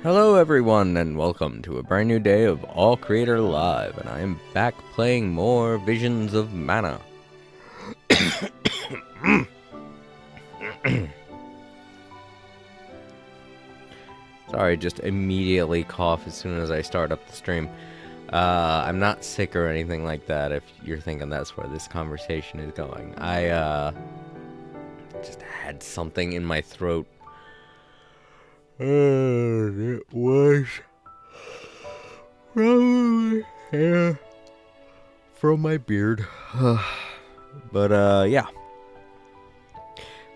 Hello everyone and welcome to a brand new day of All Creator Live, and I am back playing more Visions of Mana. Sorry, just immediately cough as soon as I start up the stream. I'm not sick or anything like that if you're thinking that's where this conversation is going. I just had something in my throat. It was probably hair from my beard. But yeah.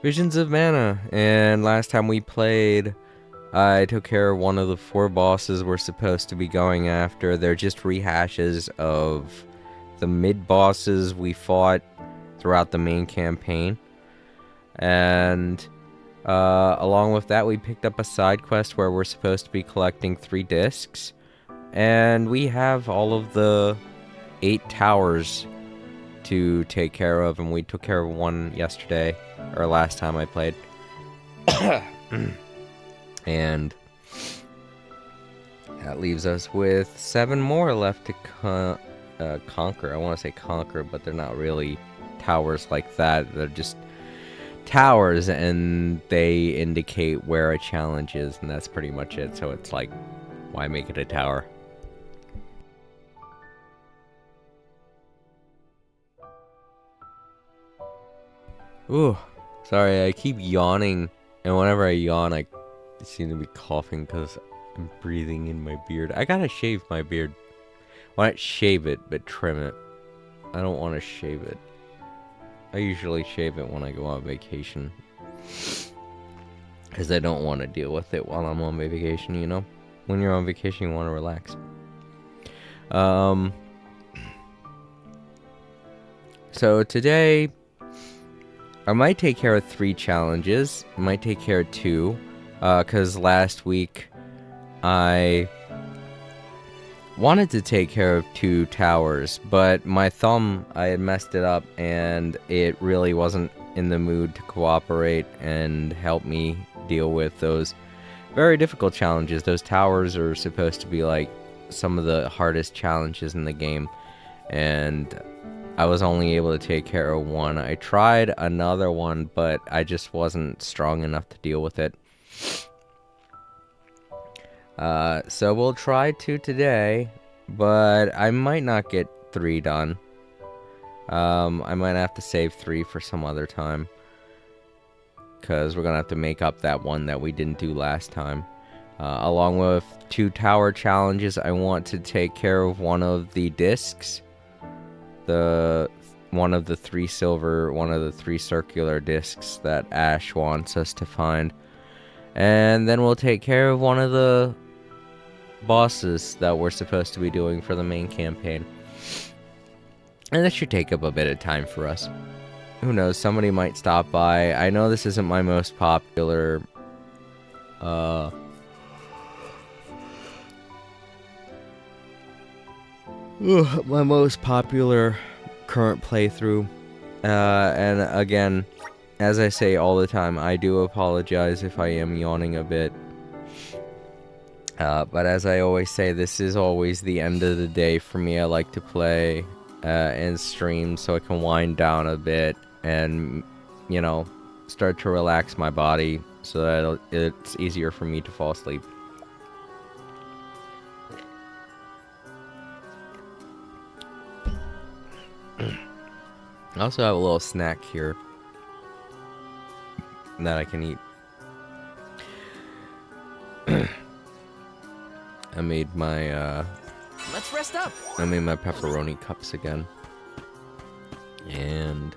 Visions of Mana, and last time we played, I took care of one of the 4 bosses we're supposed to be going after. They're just rehashes of the mid-bosses we fought throughout the main campaign. And along with that, we picked up a side quest where we're supposed to be collecting 3 discs. And we have all of the 8 towers to take care of, and we took care of one yesterday, or last time I played. And that leaves us with 7 more left to conquer. I want to say conquer, but they're not really towers like that. They're just towers, and they indicate where a challenge is, and that's pretty much it. So it's like, why make it a tower? Ooh, sorry, I keep yawning, and whenever I yawn, I seem to be coughing because I'm breathing in my beard. I gotta shave my beard. Well, not shave it, but trim it. I don't want to shave it. I usually shave it when I go on vacation, because I don't want to deal with it while I'm on vacation, you know? When you're on vacation, you want to relax. So today, I might take care of 3 challenges. I might take care of 2, because last week I wanted to take care of 2 towers, but my thumb, I had messed it up, and it really wasn't in the mood to cooperate and help me deal with those very difficult challenges. Those towers are supposed to be like some of the hardest challenges in the game, and I was only able to take care of 1. I tried another one, but I just wasn't strong enough to deal with it. So we'll try 2 today, but I might not get 3 done. I might have to save 3 for some other time, because we're gonna have to make up that one that we didn't do last time. Along with 2 tower challenges, I want to take care of one of the discs. One of the 3 silver, one of the 3 circular discs that Ash wants us to find. And then we'll take care of one of the bosses that we're supposed to be doing for the main campaign. And that should take up a bit of time for us. Who knows, somebody might stop by. I know this isn't my most popular current playthrough. And again, as I say all the time, I do apologize if I am yawning a bit. But as I always say, this is always the end of the day for me. I like to play and stream so I can wind down a bit and, you know, start to relax my body so that it's easier for me to fall asleep. I also have a little snack here that I can eat. I made my Let's rest up. I made my pepperoni cups again, and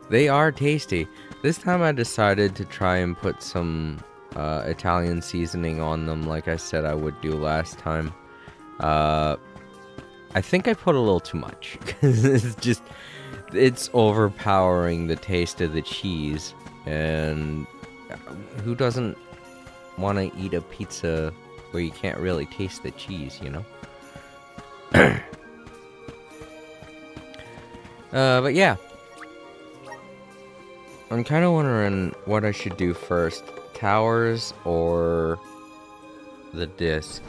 they are tasty. This time I decided to try and put some Italian seasoning on them, like I said I would do last time. I think I put a little too much, because it's overpowering the taste of the cheese, and who doesn't want to eat a pizza where you can't really taste the cheese, you know? But yeah, I'm kind of wondering what I should do first, towers or the disc.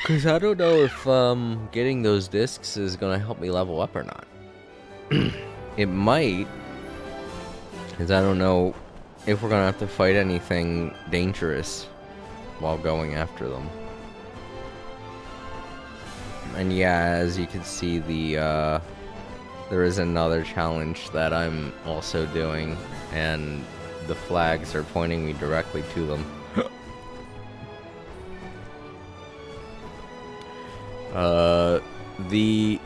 Because I don't know if getting those discs is going to help me level up or not. It might, because I don't know if we're going to have to fight anything dangerous while going after them. And yeah, as you can see, there is another challenge that I'm also doing, and the flags are pointing me directly to them. The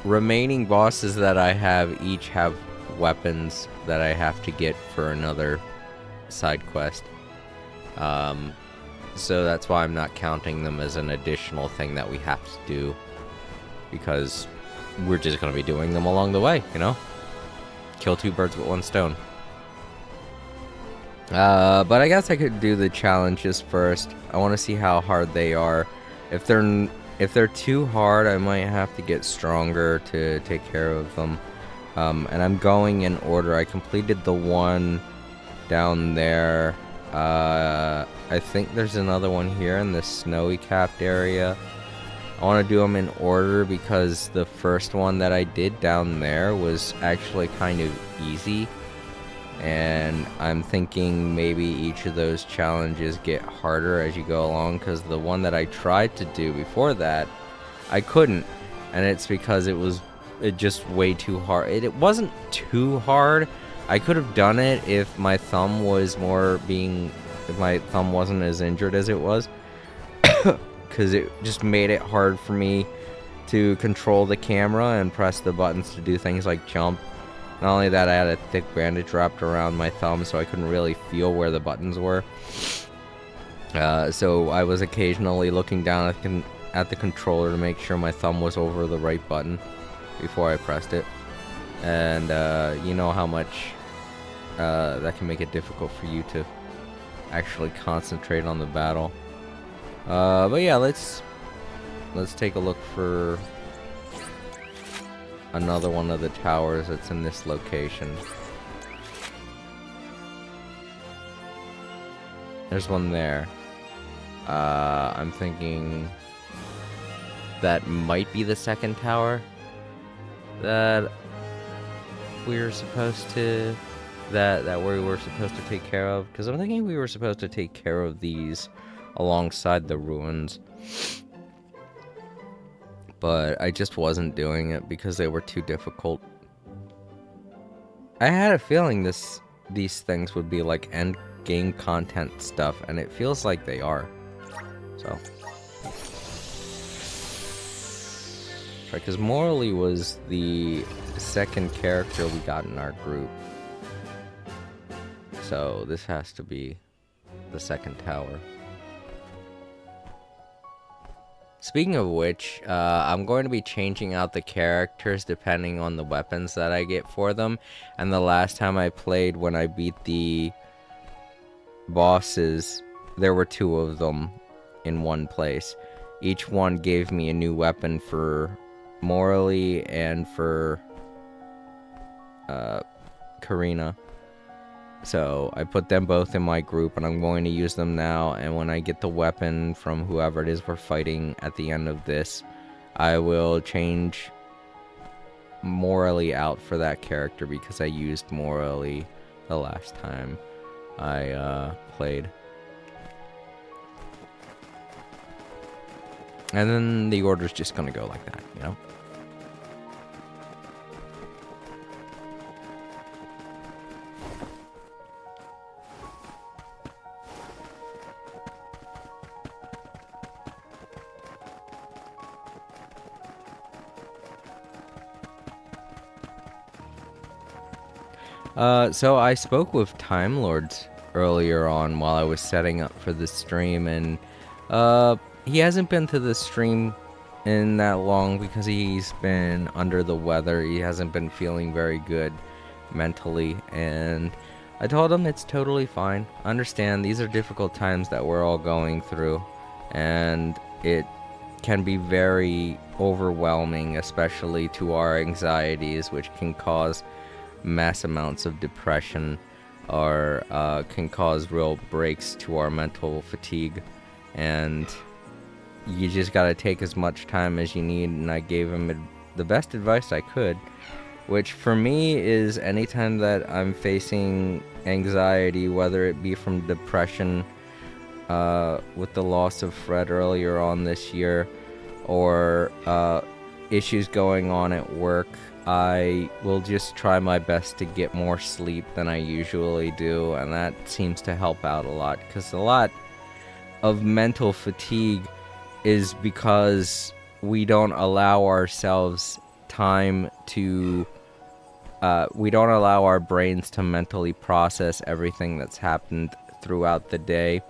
remaining bosses that I have each have weapons that I have to get for another side quest. So that's why I'm not counting them as an additional thing that we have to do, because we're just going to be doing them along the way, you know? Kill two birds with one stone. But I guess I could do the challenges first. I want to see how hard they are. If they're too hard, I might have to get stronger to take care of them. And I'm going in order. I completed the one down there. I think there's another one here in the snowy capped area. I want to do them in order because the first one that I did down there was actually kind of easy. And I'm thinking maybe each of those challenges get harder as you go along, because the one that I tried to do before that, I couldn't. And it's because it just way too hard. It wasn't too hard. I could have done it if my thumb wasn't as injured as it was. Because it just made it hard for me to control the camera and press the buttons to do things like jump. Not only that, I had a thick bandage wrapped around my thumb, so I couldn't really feel where the buttons were. So I was occasionally looking down at the controller to make sure my thumb was over the right button before I pressed it. And you know how much that can make it difficult for you to actually concentrate on the battle. But yeah, let's take a look for another one of the towers that's in this location. There's one there. I'm thinking that might be the second tower that we're supposed to that we were supposed to take care of, because I'm thinking we were supposed to take care of these alongside the ruins. But I just wasn't doing it because they were too difficult. I had a feeling these things would be like end game content stuff, and it feels like they are. So, because Morley was the second character we got in our group, so this has to be the second tower. Speaking of which, I'm going to be changing out the characters depending on the weapons that I get for them. And the last time I played, when I beat the bosses, there were two of them in one place. Each one gave me a new weapon for Morley and for Karina. So I put them both in my group, and I'm going to use them now. And when I get the weapon from whoever it is we're fighting at the end of this, I will change Morley out for that character, because I used Morley the last time I played. And then the order's just gonna go like that, you know? So I spoke with Time Lords earlier on while I was setting up for the stream, and he hasn't been to the stream in that long because he's been under the weather. He hasn't been feeling very good mentally, and I told him it's totally fine. Understand, these are difficult times that we're all going through, and it can be very overwhelming, especially to our anxieties, which can cause mass amounts of depression, or can cause real breaks to our mental fatigue. And you just gotta take as much time as you need. And I gave him the best advice I could, which for me is anytime that I'm facing anxiety, whether it be from depression, with the loss of Fred earlier on this year, or issues going on at work, I will just try my best to get more sleep than I usually do, and that seems to help out a lot, because a lot of mental fatigue is because we don't allow ourselves time to we don't allow our brains to mentally process everything that's happened throughout the day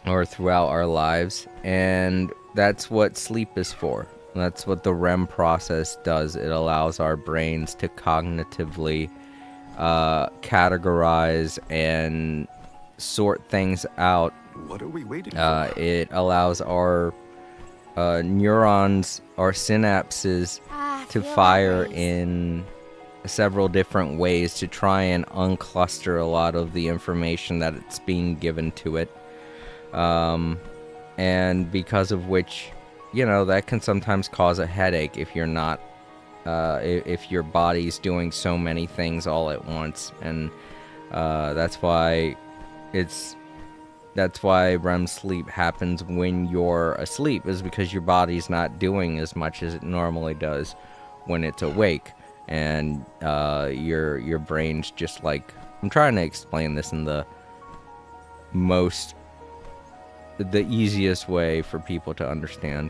or throughout our lives, and that's what sleep is for. That's what the REM process does. It allows our brains to cognitively categorize and sort things out. What are we waiting for? It allows our neurons, our synapses, to fire in several different ways to try and uncluster a lot of the information that it's being given to it. And because of which, that can sometimes cause a headache if you're not, if your body's doing so many things all at once. And that's why REM sleep happens when you're asleep, is because your body's not doing as much as it normally does when it's awake. And your brain's just like, I'm trying to explain this in the easiest way for people to understand.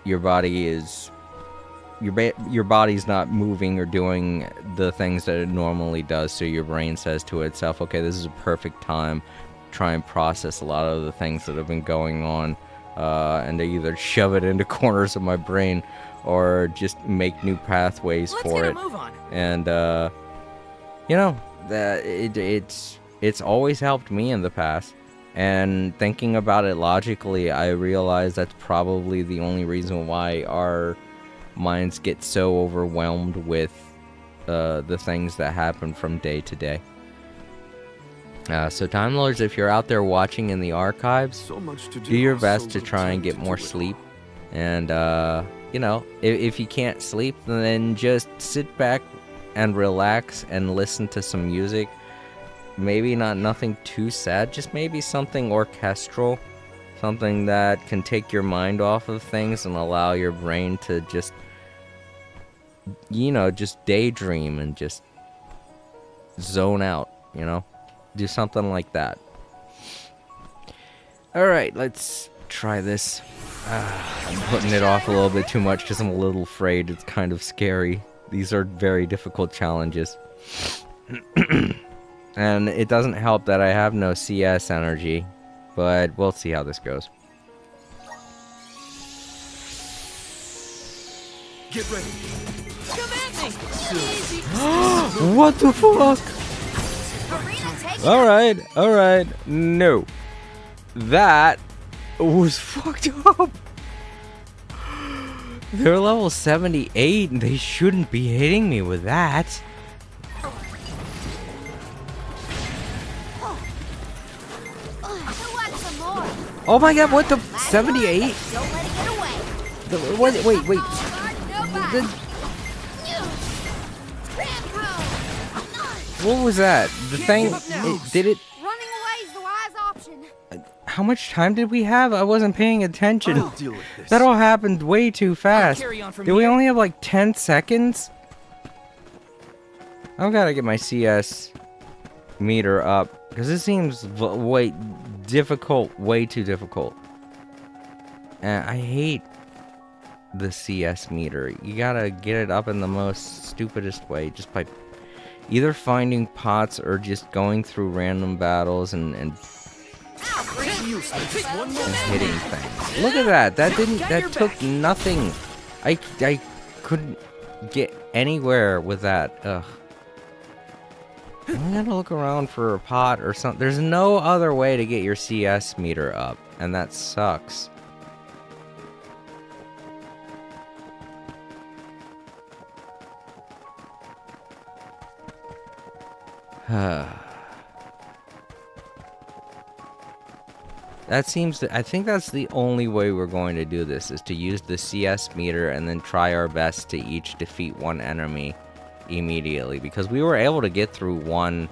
Your body's not moving or doing the things that it normally does, so your brain says to itself, okay, this is a perfect time to try and process a lot of the things that have been going on, and to either shove it into corners of my brain or just make new pathways for it. Move on. And that it's always helped me in the past. And thinking about it logically, I realize that's probably the only reason why our minds get so overwhelmed with the things that happen from day to day. So Time Lords, if you're out there watching in the archives, So much to do your so best to little try and time get to more do it sleep. all. And, if you can't sleep, then just sit back and relax and listen to some music. Maybe nothing too sad, just maybe something orchestral, something that can take your mind off of things and allow your brain to just daydream and just zone out, do something like that. Alright, let's try this. I'm putting it off a little bit too much because I'm a little afraid. It's kind of scary. These are very difficult challenges. And it doesn't help that I have no CS energy, but we'll see how this goes. Get ready. Come at me. Easy. What the fuck? Alright. No. That was fucked up. They're level 78 and they shouldn't be hitting me with that. Oh my god, what the 78? Don't let it get away. Wait. What was that? The thing, did it? Running away is the wise option. How much time did we have? I wasn't paying attention. I'll deal with this. That all happened way too fast. Carry on from Did we here. only have like 10 seconds? I've got to get my CS meter up because this seems way too difficult. And I hate the CS meter. You gotta get it up in the most stupidest way, just by either finding pots or just going through random battles and hitting things. Look at that. That took nothing. I couldn't get anywhere with that. Ugh. I'm gonna look around for a pot or something. There's no other way to get your CS meter up, and that sucks. I think that's the only way we're going to do this, is to use the CS meter and then try our best to each defeat one enemy immediately. Because we were able to get through one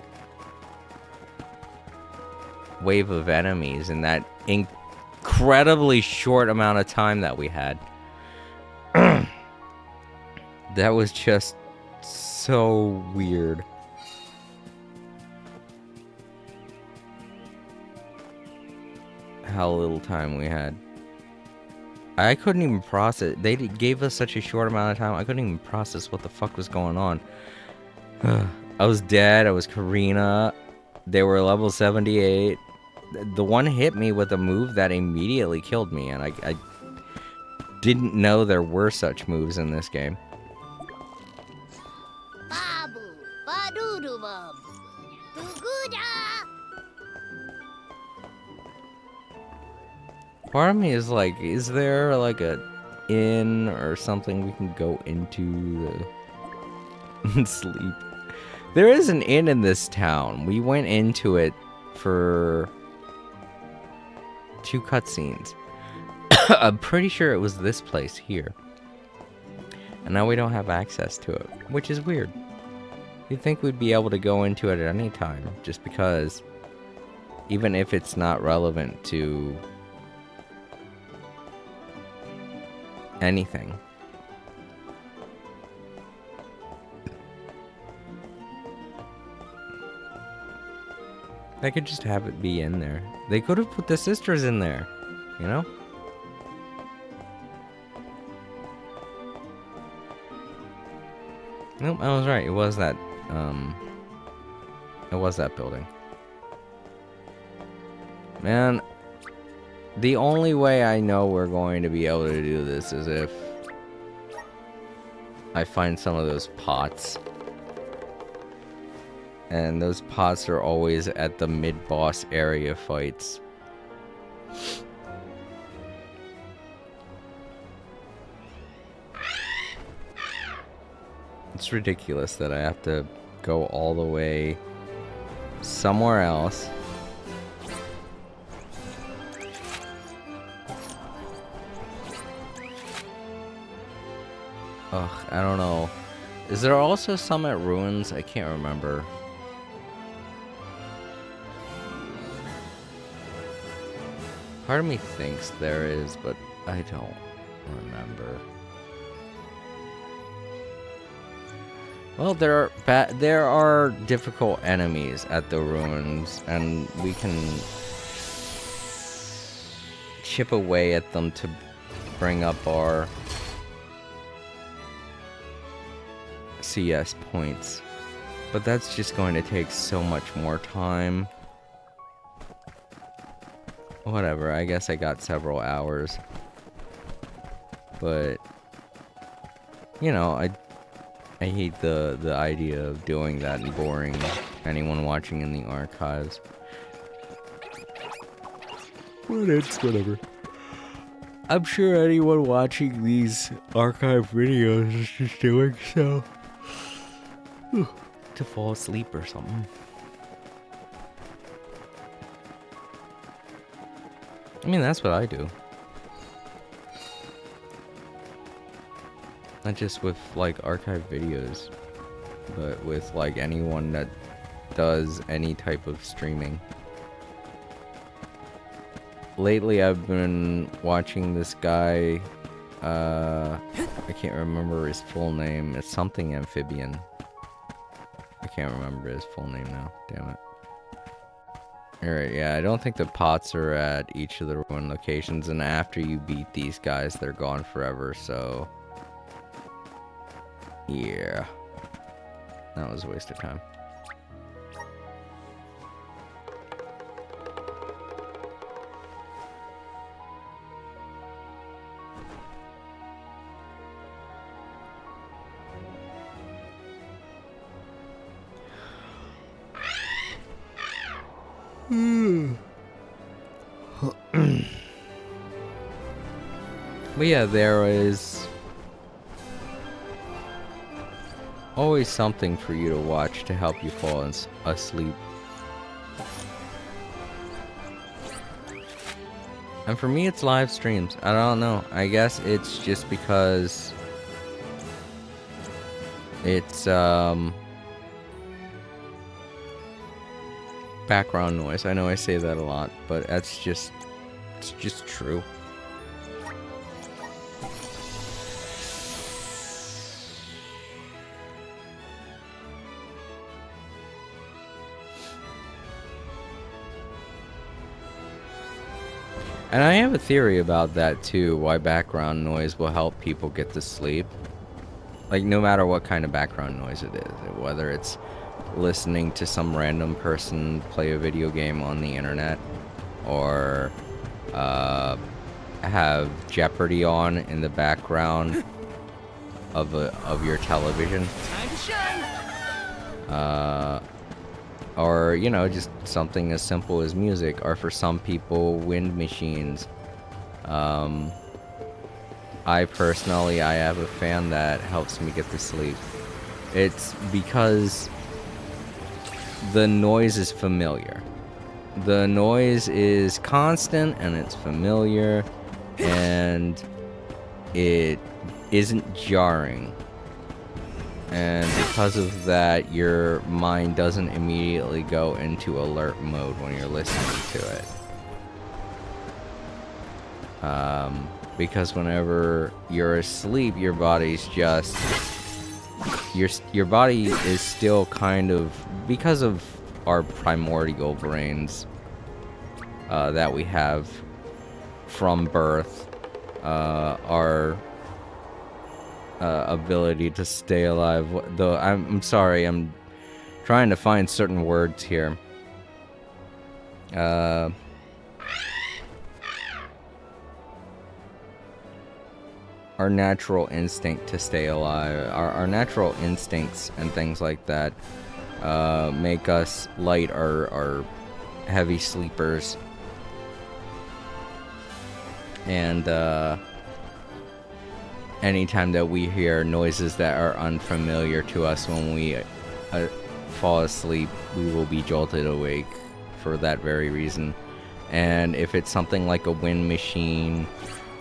wave of enemies in that incredibly short amount of time that we had. That was just so weird. How little time we had. I couldn't even process. They gave us such a short amount of time. I couldn't even process what the fuck was going on. I was dead. I was Karina. They were level 78. The one hit me with a move that immediately killed me, and I didn't know there were such moves in this game. Babu, badudubub, duguda. Part of me is like, is there like a inn or something we can go into and sleep? There is an inn in this town. We went into it for 2 cutscenes. I'm pretty sure it was this place here. And now we don't have access to it, which is weird. You'd think we'd be able to go into it at any time, just because, even if it's not relevant to anything. They could just have it be in there. They could have put the sisters in there, you know? Nope, I was right. It was that building. Man, the only way I know we're going to be able to do this is if I find some of those pots. And those pots are always at the mid-boss area fights. It's ridiculous that I have to go all the way somewhere else. Ugh, I don't know. Is there also Summit Ruins? I can't remember. Part of me thinks there is, but I don't remember. Well, there are difficult enemies at the ruins, and we can chip away at them to bring up our CS points. But that's just going to take so much more time. Whatever, I guess I got several hours. But, you know, I hate the idea of doing that and boring anyone watching in the archives. But it's whatever. I'm sure anyone watching these archive videos is just doing so to fall asleep or something. I mean, that's what I do. Not just with, like, archive videos, but with, like, anyone that does any type of streaming. Lately, I've been watching this guy, I can't remember his full name. It's something Amphibian. I can't remember his full name now. Damn it. Alright, yeah, I don't think the pots are at each of the ruin locations, and after you beat these guys, they're gone forever, so... yeah. That was a waste of time. But yeah, there is always something for you to watch to help you fall asleep. And for me, it's live streams. I don't know. I guess it's just because it's background noise. I know I say that a lot, but it's just true. And I have a theory about that too, why background noise will help people get to sleep. Like, no matter what kind of background noise it is, whether it's listening to some random person play a video game on the internet, or have Jeopardy on in the background of your television. Time to shine. Or, you know, just something as simple as music, or for some people, wind machines. I personally, I have a fan that helps me get to sleep. It's because the noise is familiar. The noise is constant and it's familiar, and it isn't jarring. And because of that, your mind doesn't immediately go into alert mode when you're listening to it. Because whenever you're asleep, your body's just... Your body is still kind of... Because of our primordial brains that we have from birth, our... ability to stay alive. Though I'm sorry, I'm trying to find certain words here. Our natural instinct to stay alive, our natural instincts and things like that make us light or heavy sleepers. And anytime that we hear noises that are unfamiliar to us when we fall asleep, we will be jolted awake for that very reason. And if it's something like a wind machine,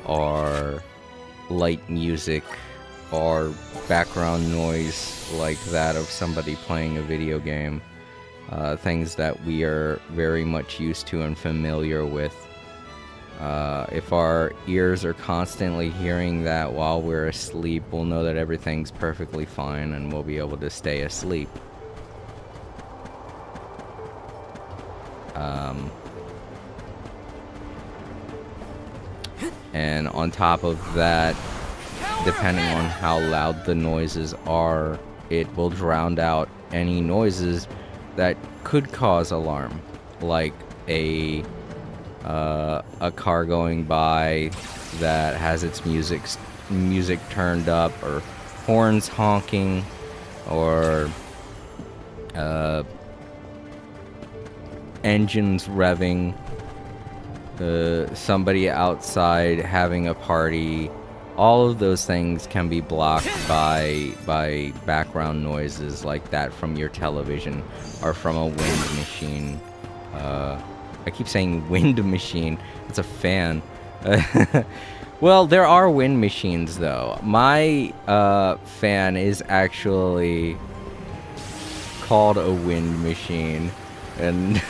or light music, or background noise like that of somebody playing a video game, things that we are very much used to and familiar with, if our ears are constantly hearing that while we're asleep, we'll know that everything's perfectly fine and we'll be able to stay asleep. And on top of that, depending on how loud the noises are, it will drown out any noises that could cause alarm, like a car going by that has its music turned up, or horns honking, or engines revving, somebody outside having a party. All of those things can be blocked by background noises like that from your television or from a wind machine. I keep saying wind machine. It's a fan. Well, there are wind machines, though. My fan is actually called a wind machine. And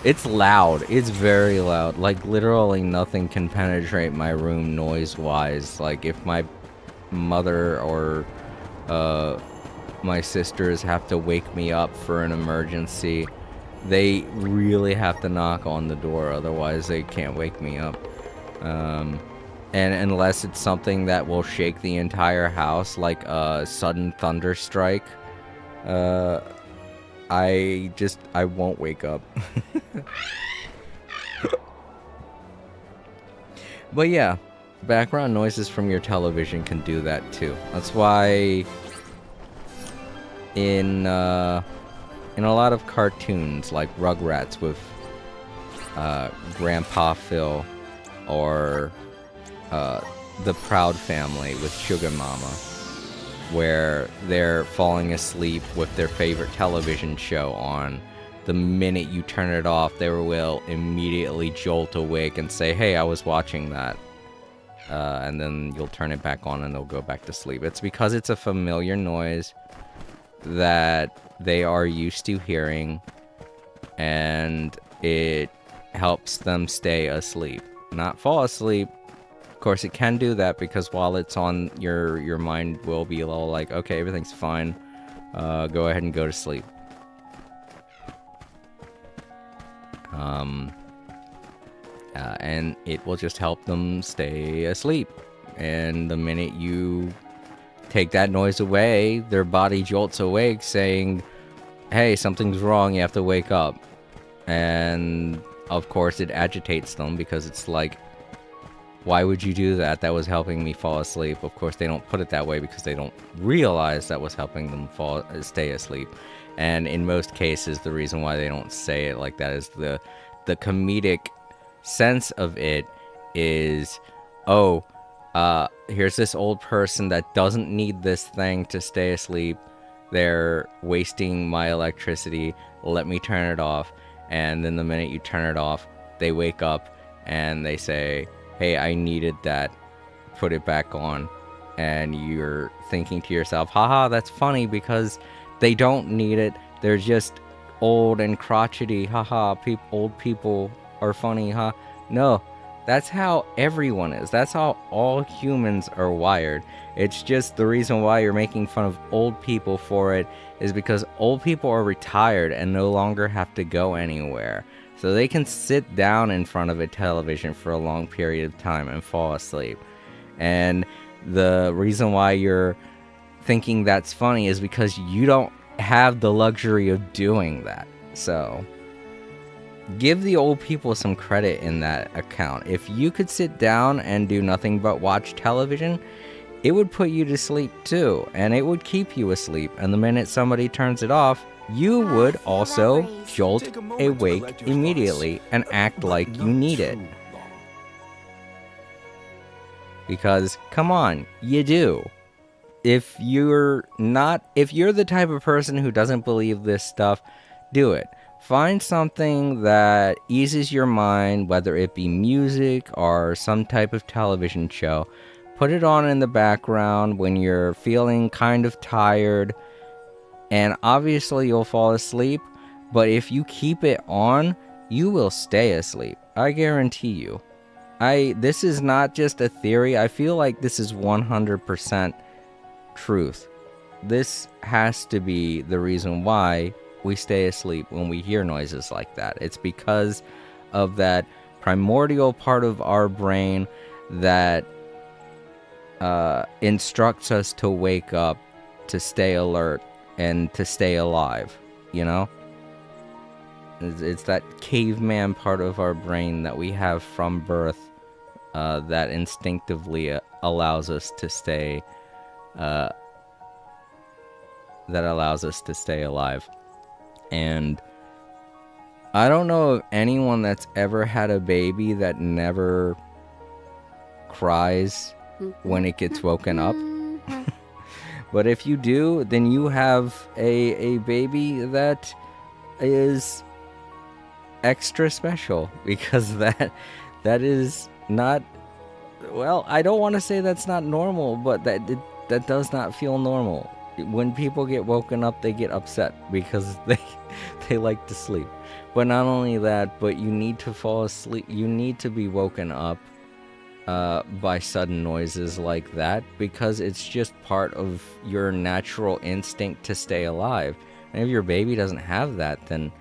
it's loud. It's very loud. Like, literally nothing can penetrate my room noise-wise. Like, if my mother or my sisters have to wake me up for an emergency, they really have to knock on the door, otherwise they can't wake me up. And unless it's something that will shake the entire house, like a sudden thunder strike, I won't wake up. But yeah, background noises from your television can do that too. That's why in a lot of cartoons like Rugrats with Grandpa Phil, or the Proud Family with Sugar Mama, where they're falling asleep with their favorite television show on. The minute you turn it off, they will immediately jolt awake and say, hey, I was watching that. And then you'll turn it back on and they'll go back to sleep. It's because it's a familiar noise that they are used to hearing, and it helps them stay asleep, not fall asleep. Of course, it can do that because while it's on, your mind will be all like, okay, everything's fine. Go ahead and go to sleep. And it will just help them stay asleep. And the minute you take that noise away, their body jolts awake saying, hey, something's wrong, you have to wake up. And of course it agitates them because it's like, why would you do that? That was helping me fall asleep. Of course they don't put it that way because they don't realize that was helping them stay asleep. And in most cases, the reason why they don't say it like that is the comedic sense of it is, oh, here's this old person that doesn't need this thing to stay asleep. They're wasting my electricity. Let me turn it off. And then the minute you turn it off, they wake up and they say, hey, I needed that. Put it back on. And you're thinking to yourself, haha, that's funny because they don't need it. They're just old and crotchety. Haha, old people are funny, huh? No, that's how everyone is. That's how all humans are wired. It's just the reason why you're making fun of old people for it is because old people are retired and no longer have to go anywhere. So they can sit down in front of a television for a long period of time and fall asleep. And the reason why you're thinking that's funny is because you don't have the luxury of doing that. So give the old people some credit in that account. If you could sit down and do nothing but watch television, it would put you to sleep too, and it would keep you asleep. And the minute somebody turns it off, you would also jolt awake immediately and act like you need it. Because, come on, you do. If you're the type of person who doesn't believe this stuff, do it. Find something that eases your mind, whether it be music or some type of television show. Put it on in the background when you're feeling kind of tired, and obviously you'll fall asleep, but if you keep it on, you will stay asleep. I guarantee you. This is not just a theory. I feel like this is 100% truth. This has to be the reason why we stay asleep when we hear noises like that. It's because of that primordial part of our brain that instructs us to wake up, to stay alert, and to stay alive, you know? It's that caveman part of our brain that we have from birth that instinctively allows us to stay alive. And I don't know of anyone that's ever had a baby that never cries when it gets woken up. But if you do, then you have a baby that is extra special, because that is not, well, I don't want to say that's not normal, but that does not feel normal. When people get woken up, they get upset because they like to sleep. But not only that, but you need to fall asleep. You need to be woken up by sudden noises like that, because it's just part of your natural instinct to stay alive. And if your baby doesn't have that, then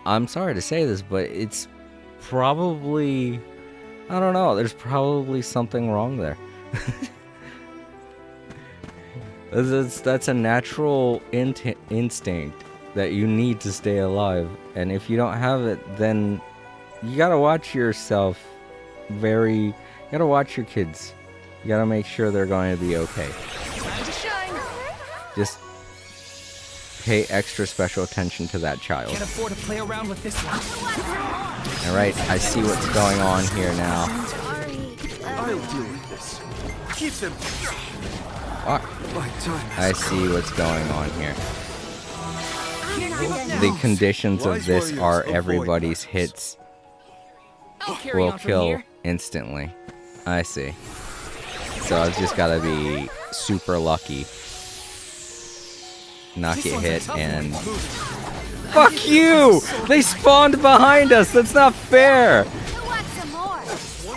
I'm sorry to say this, but it's probably, I don't know, there's probably something wrong there. That's a natural instinct that you need to stay alive. And if you don't have it, then you gotta watch yourself you gotta watch your kids. You gotta make sure they're going to be okay. Time to shine. Just pay extra special attention to that child. Can't afford to play around with this one. Alright, I see what's going on here now. Sorry. I'll deal with this. Keep them. Fuck. My time I has see what's going on here. Give up now. The conditions of Wise this warriors are avoid everybody's battles. hits I'll carry will on from kill here. instantly. I see. So I've just gotta be super lucky. Not This get one's a hit tough and... one. Fuck you! They spawned behind us! That's not fair! Who wants some more?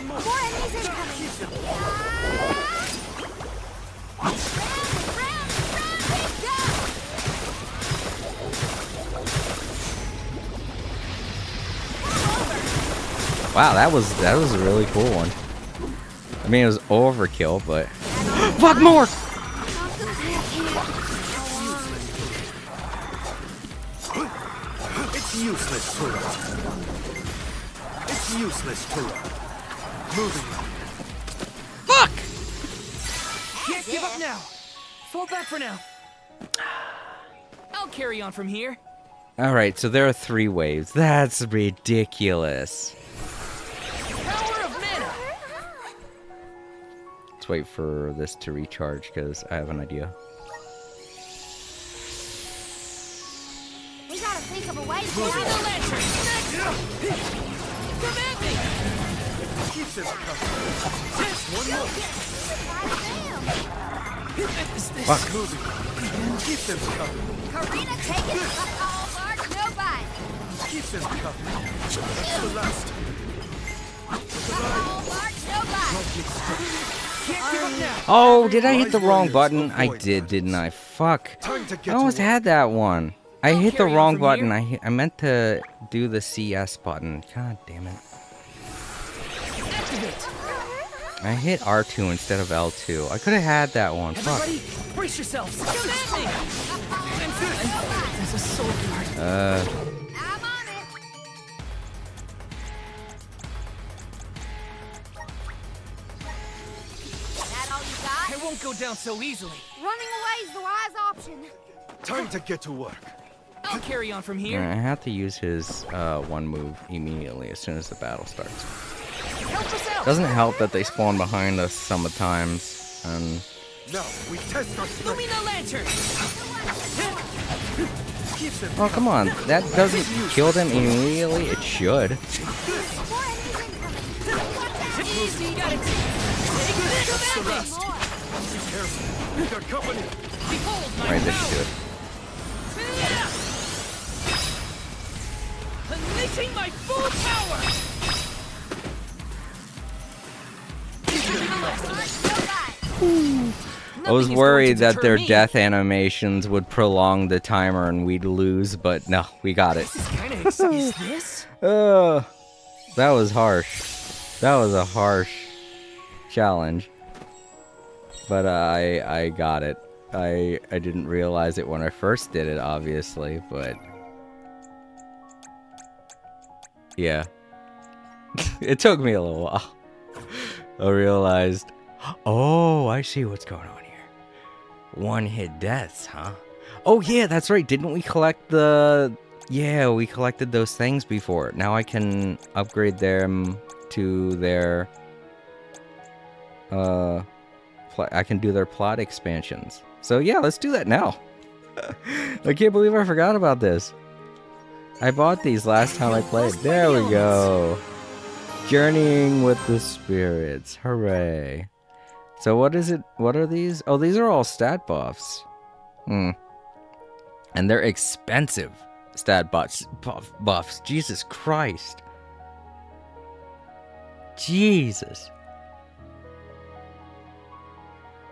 More enemies incoming. Wow, that was a really cool one. I mean, it was overkill, but... Fuck more! It's useless to run. It's useless to run. Moving on. Fuck! Can't give up now. Fall back for now. I'll carry on from here. Alright, so there are 3 waves. That's ridiculous. Power of mana. Let's wait for this to recharge, because I have an idea. We gotta think of a way Give me forward. the lantern. Come at me. Keep them coming. One more. Fuck. Moving on. Keep them coming. Karina, take it. All mark, no bite. Keep them coming. The last. All mark, no bite. Can't give up now. Oh, did I hit the Wise wrong warriors button? I avoid did, didn't I? Fuck. Time to I get almost to work. had that one. I hit the carry on wrong from button. here. I meant to do the CS button. God damn it. Activate. I hit R2 instead of L2. I could have had that one. Fuck. Everybody, brace yourselves. Come at me. There's a sword card. I'm on it. That all you got? I won't go down so easily. Running away is the wise option. Time to get to work. I'll carry on from here. I have to use his one move immediately as soon as the battle starts. Help us out. Doesn't help that they spawn behind us sometimes. And Now we test our strength. Lumina lantern. Keep them oh come on, that doesn't kill them immediately. It should. More enemies incoming. Easy, got it. Take this. Come at me. More. careful. Their company. Behold my Right, this should do power. it. Unleashing my full power. I was worried that their death animations would prolong the timer and we'd lose, but no, we got it. This is kind of exciting. Is this? That was harsh. That was a harsh challenge. But I got it. I didn't realize it when I first did it, obviously, but yeah. It took me a little while. I realized, oh, I see what's going on here. One-hit deaths, huh? Oh yeah, that's right. Didn't we collect the... Yeah, we collected those things before. Now I can upgrade them to their... I can do their plot expansions. So yeah, let's do that now. I can't believe I forgot about this. I bought these last time I played. There we go. Journeying with the spirits. Hooray. So what is it? What are these? Oh, these are all stat buffs. And they're expensive stat buffs. Jesus Christ. Jesus.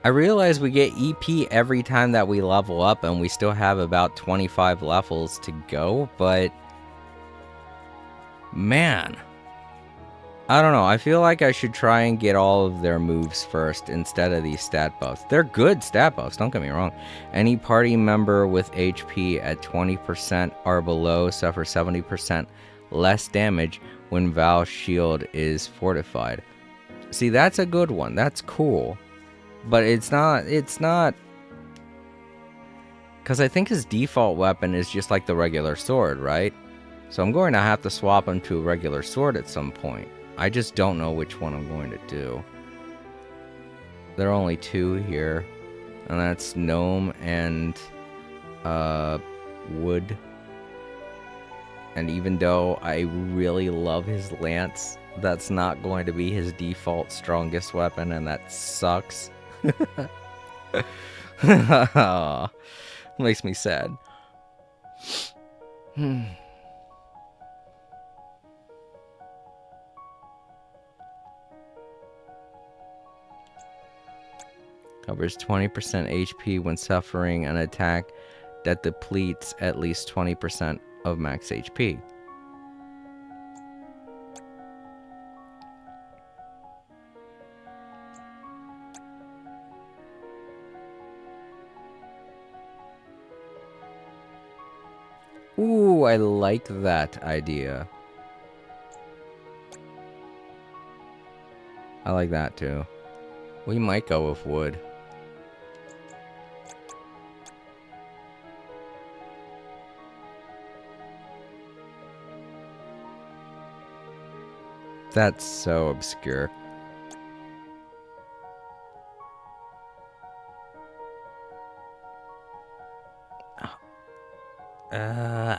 I realize we get EP every time that we level up, and we still have about 25 levels to go, but man, I don't know. I feel like I should try and get all of their moves first instead of these stat buffs. They're good stat buffs, don't get me wrong. Any party member with HP at 20% or below suffers 70% less damage when Val's shield is fortified. See, that's a good one. That's cool. But it's not, because I think his default weapon is just like the regular sword, right? So I'm going to have to swap him to a regular sword at some point. I just don't know which one I'm going to do. There are only 2 here. And that's Gnome and Wood. And even though I really love his lance, that's not going to be his default strongest weapon, and that sucks. Makes me sad. Covers 20% HP when suffering an attack that depletes at least 20% of max HP. Ooh, I like that idea. I like that too. We might go with Wood. That's so obscure.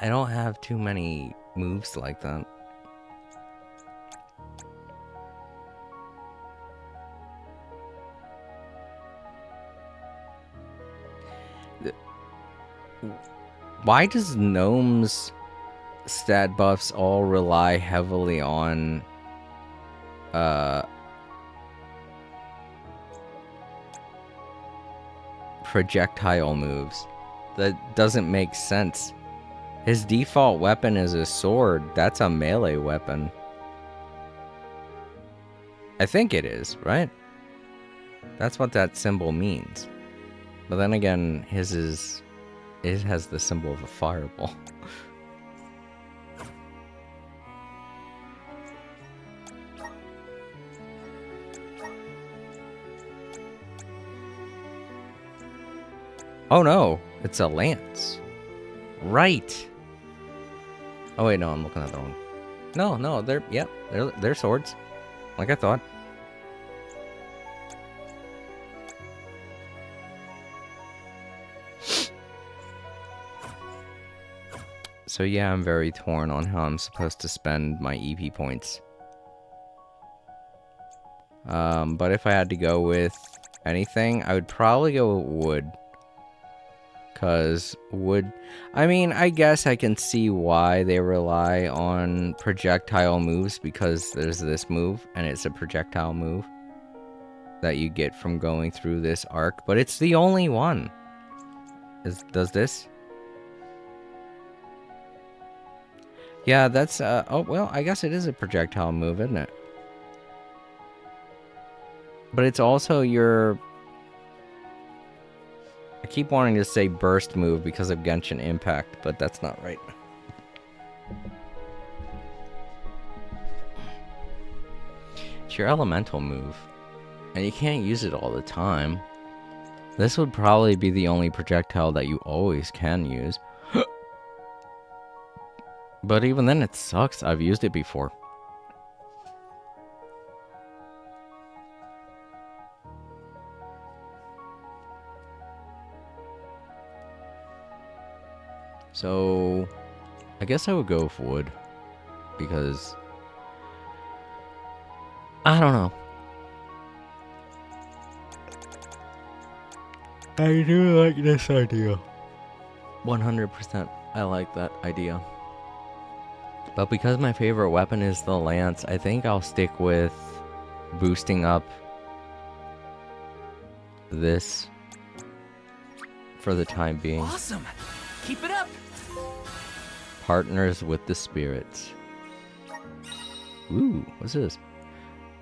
I don't have too many moves like that. Why does Gnome's stat buffs all rely heavily on projectile moves? That doesn't make sense. His default weapon is a sword. That's a melee weapon. I think it is, right? That's what that symbol means. But then again, his is... it has the symbol of a fireball. Oh no, it's a lance. Right. Oh wait, no, I'm looking at the wrong. No, they're swords. Like I thought. So yeah, I'm very torn on how I'm supposed to spend my EP points. But if I had to go with anything, I would probably go with Wood. Because Wood... I mean, I guess I can see why they rely on projectile moves, because there's this move, and it's a projectile move that you get from going through this arc. But it's the only one. Does this? Yeah, that's... oh, well, I guess it is a projectile move, isn't it? But it's also your... I keep wanting to say burst move because of Genshin Impact, but that's not right. It's your elemental move, and you can't use it all the time. This would probably be the only projectile that you always can use. But even then it sucks. I've used it before. So, I guess I would go with Wood, because, I don't know. I do like this idea. 100% I like that idea. But because my favorite weapon is the lance, I think I'll stick with boosting up this for the time being. Awesome. Keep it up. Partners with the spirits. Ooh, what's this?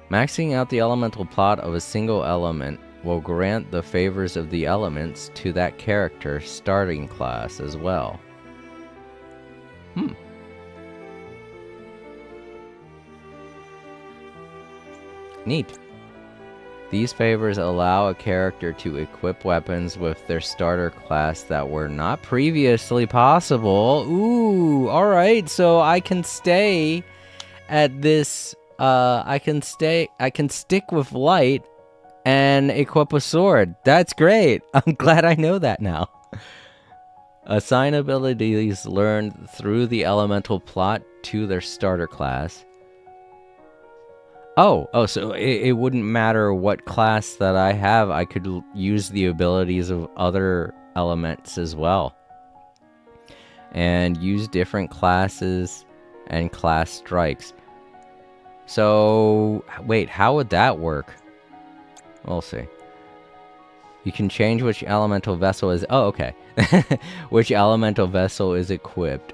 Maxing out the elemental plot of a single element will grant the favors of the elements to that character's starting class as well. Neat. These favors allow a character to equip weapons with their starter class that were not previously possible. Ooh, alright, so I can stay at this, I can stick with light and equip a sword. That's great. I'm glad I know that now. Assign abilities learned through the elemental plot to their starter class. So it wouldn't matter what class that I have. I could use the abilities of other elements as well. And use different classes and class strikes. So, wait, how would that work? We'll see. You can change which elemental vessel is... Oh, okay. Which elemental vessel is equipped.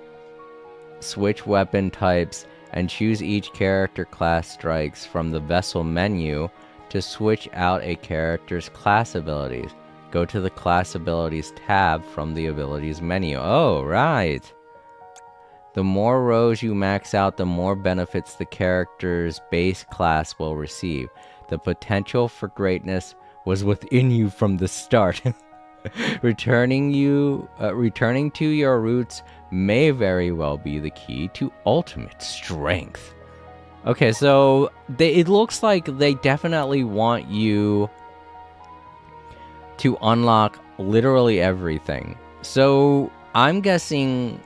Switch weapon types and choose each character class strikes from the vessel menu to switch out a character's class abilities. Go to the class abilities tab from the abilities menu. Oh, right. The more rows you max out, the more benefits the character's base class will receive. The potential for greatness was within you from the start. Returning to your roots may very well be the key to ultimate strength. Okay, so it looks like they definitely want you to unlock literally everything. So I'm guessing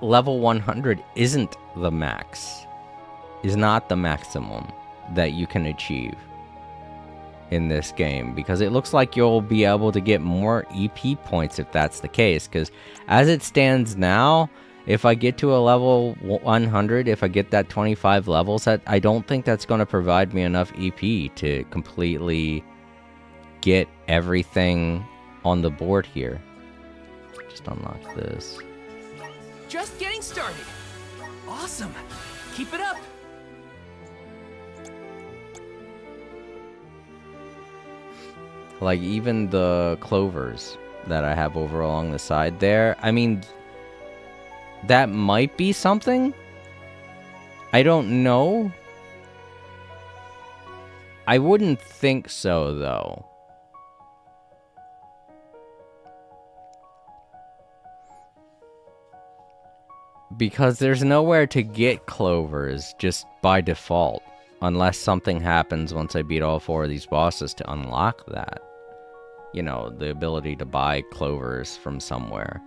level 100 isn't the max, is not the maximum that you can achieve in this game, because it looks like you'll be able to get more EP points if that's the case, because as it stands now, if I get to a level 100, if I get that 25 levels, I don't think that's going to provide me enough EP to completely get everything on the board here. Just unlock this. Just getting started. Awesome. Keep it up. Like, even the clovers that I have over along the side there, I mean, that might be something. I don't know. I wouldn't think so, though. Because there's nowhere to get clovers just by default, unless something happens once I beat all 4 of these bosses to unlock that. You know, the ability to buy clovers from somewhere.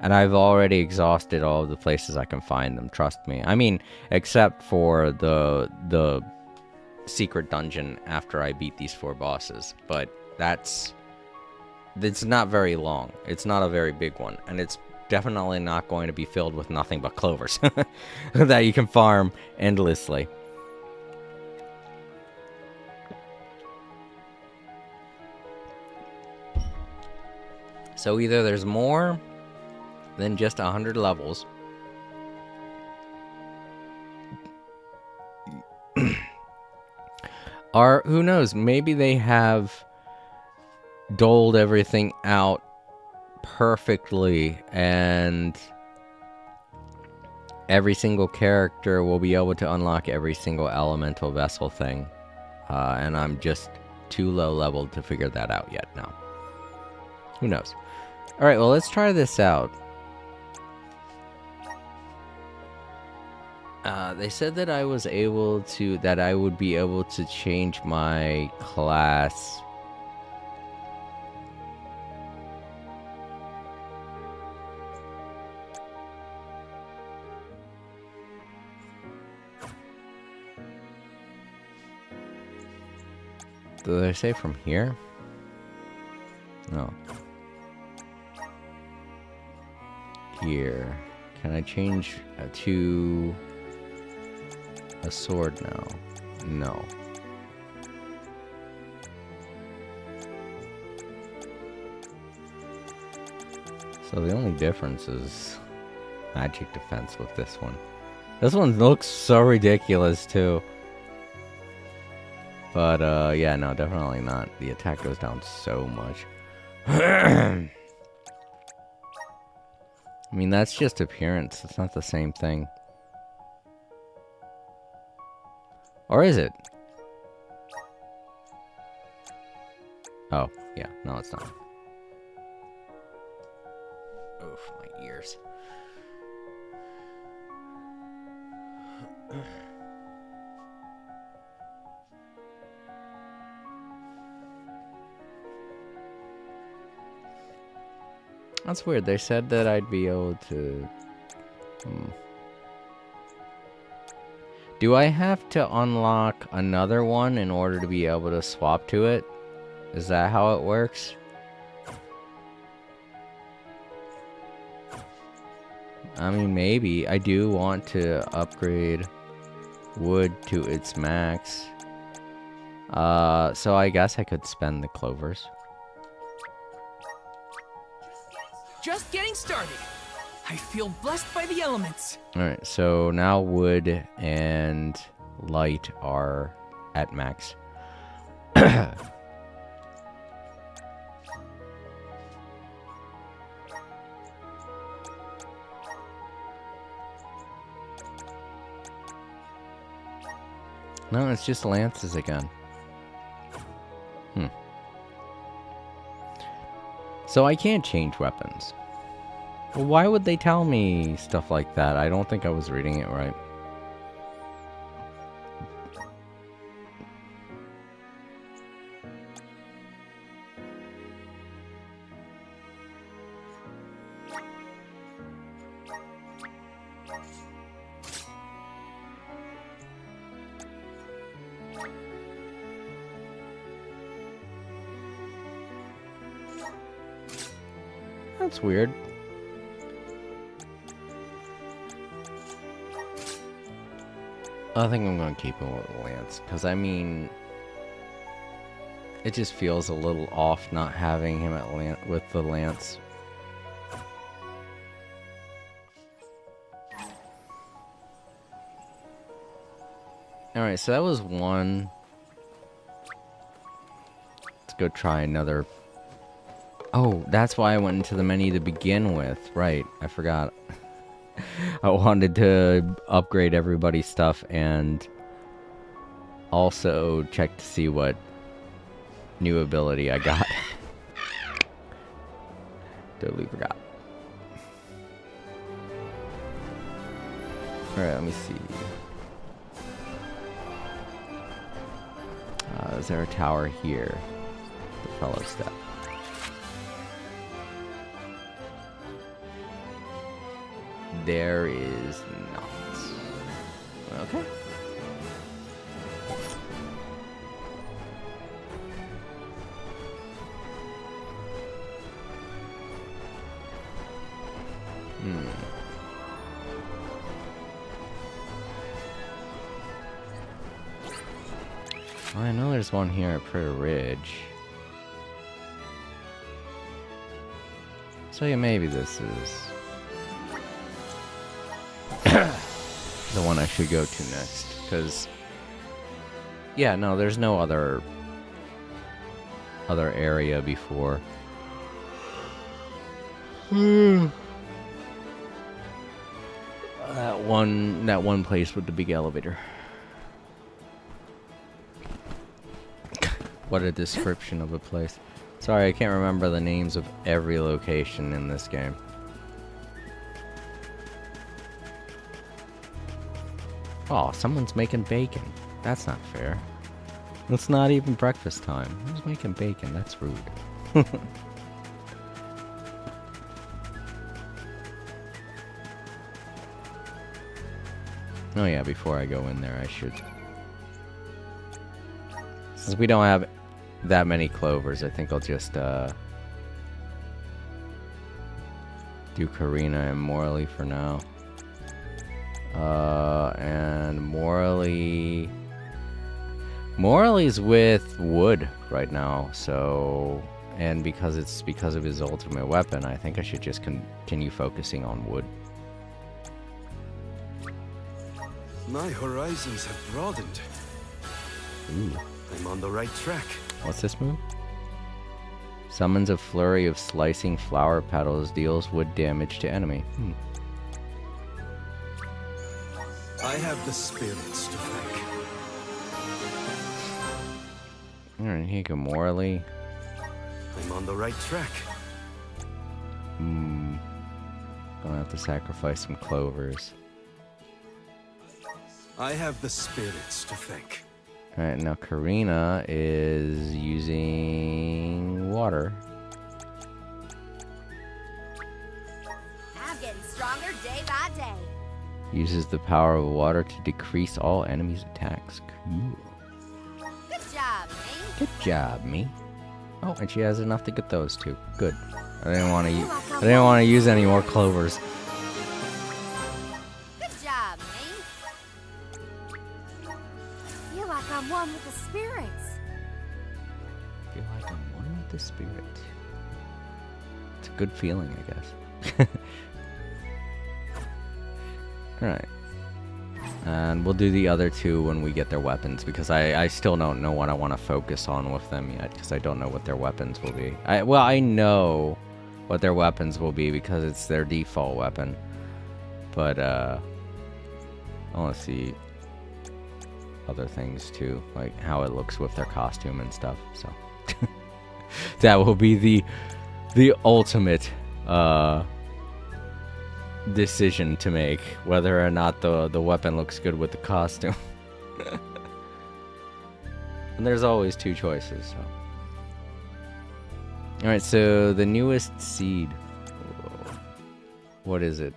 And I've already exhausted all of the places I can find them, trust me. I mean, except for the secret dungeon after I beat these 4 bosses. But it's not very long. It's not a very big one. And it's definitely not going to be filled with nothing but clovers that you can farm endlessly. So either there's more than just 100 levels, or who knows, maybe they have doled everything out perfectly and every single character will be able to unlock every single elemental vessel thing, and I'm just too low leveled to figure that out yet now. Who knows? Alright, well, let's try this out. They said that I would be able to change my class. Did they say from here? No. Here. Can I change to a sword now? No. So the only difference is magic defense with this one. This one looks so ridiculous too. But yeah, no, definitely not. The attack goes down so much. I mean, that's just appearance. It's not the same thing. Or is it? Oh, yeah. No, it's not. Oof, my ears. That's weird. They said that I'd be able to... Do I have to unlock another one in order to be able to swap to it? Is that how it works? I mean, maybe. I do want to upgrade wood to its max. So I guess I could spend the clovers. Just getting started. I feel blessed by the elements. Alright, so now wood and light are at max. No, it's just lances again. So I can't change weapons. Well, why would they tell me stuff like that? I don't think I was reading it right. That's weird. I think I'm gonna keep him with Lance, because I mean, it just feels a little off not having him at with the Lance. Alright, so that was one. Let's go try another. Oh, that's why I went into the menu to begin with. Right, I forgot. I wanted to upgrade everybody's stuff and also check to see what new ability I got. Totally forgot. Alright, let me see. Is there a tower here? The fellow step. There is not. Okay. I know there's one here at Prayer Ridge. So yeah, maybe this is the one I should go to next, because yeah, no, there's no other area before. That one place with the big elevator. What a description of a place. Sorry, I can't remember the names of every location in this game. Oh, someone's making bacon. That's not fair. It's not even breakfast time. Who's making bacon? That's rude. Oh yeah, before I go in there, I should... Since we don't have that many clovers, I think I'll just, do Karina and Morley for now. And Morley's with Wood right now, so... And because it's because of his ultimate weapon, I think I should just continue focusing on Wood. My horizons have broadened. Ooh. I'm on the right track. What's this move? Summons a flurry of slicing flower petals, deals wood damage to enemy. I have the spirits to thank. Alright, here you go, Morley. I'm on the right track. Gonna have to sacrifice some clovers. I have the spirits to thank. Alright, now Karina is using water. stronger day by day. Uses the power of water to decrease all enemies' attacks. Cool. Good job, me. Good job, me. Oh, and she has enough to get those two. Good. I didn't want to use any more clovers. Good job, me. Feel like I'm one with the spirits. Feel like I'm one with the spirit. It's a good feeling, I guess. Alright. And we'll do the other two when we get their weapons, because I still don't know what I want to focus on with them yet, because I don't know what their weapons will be. Well, I know what their weapons will be because it's their default weapon. But, I want to see other things too, like how it looks with their costume and stuff, so. That will be the ultimate, decision to make, whether or not the weapon looks good with the costume. And there's always two choices, so. Alright, so the newest seed. Whoa. What is it?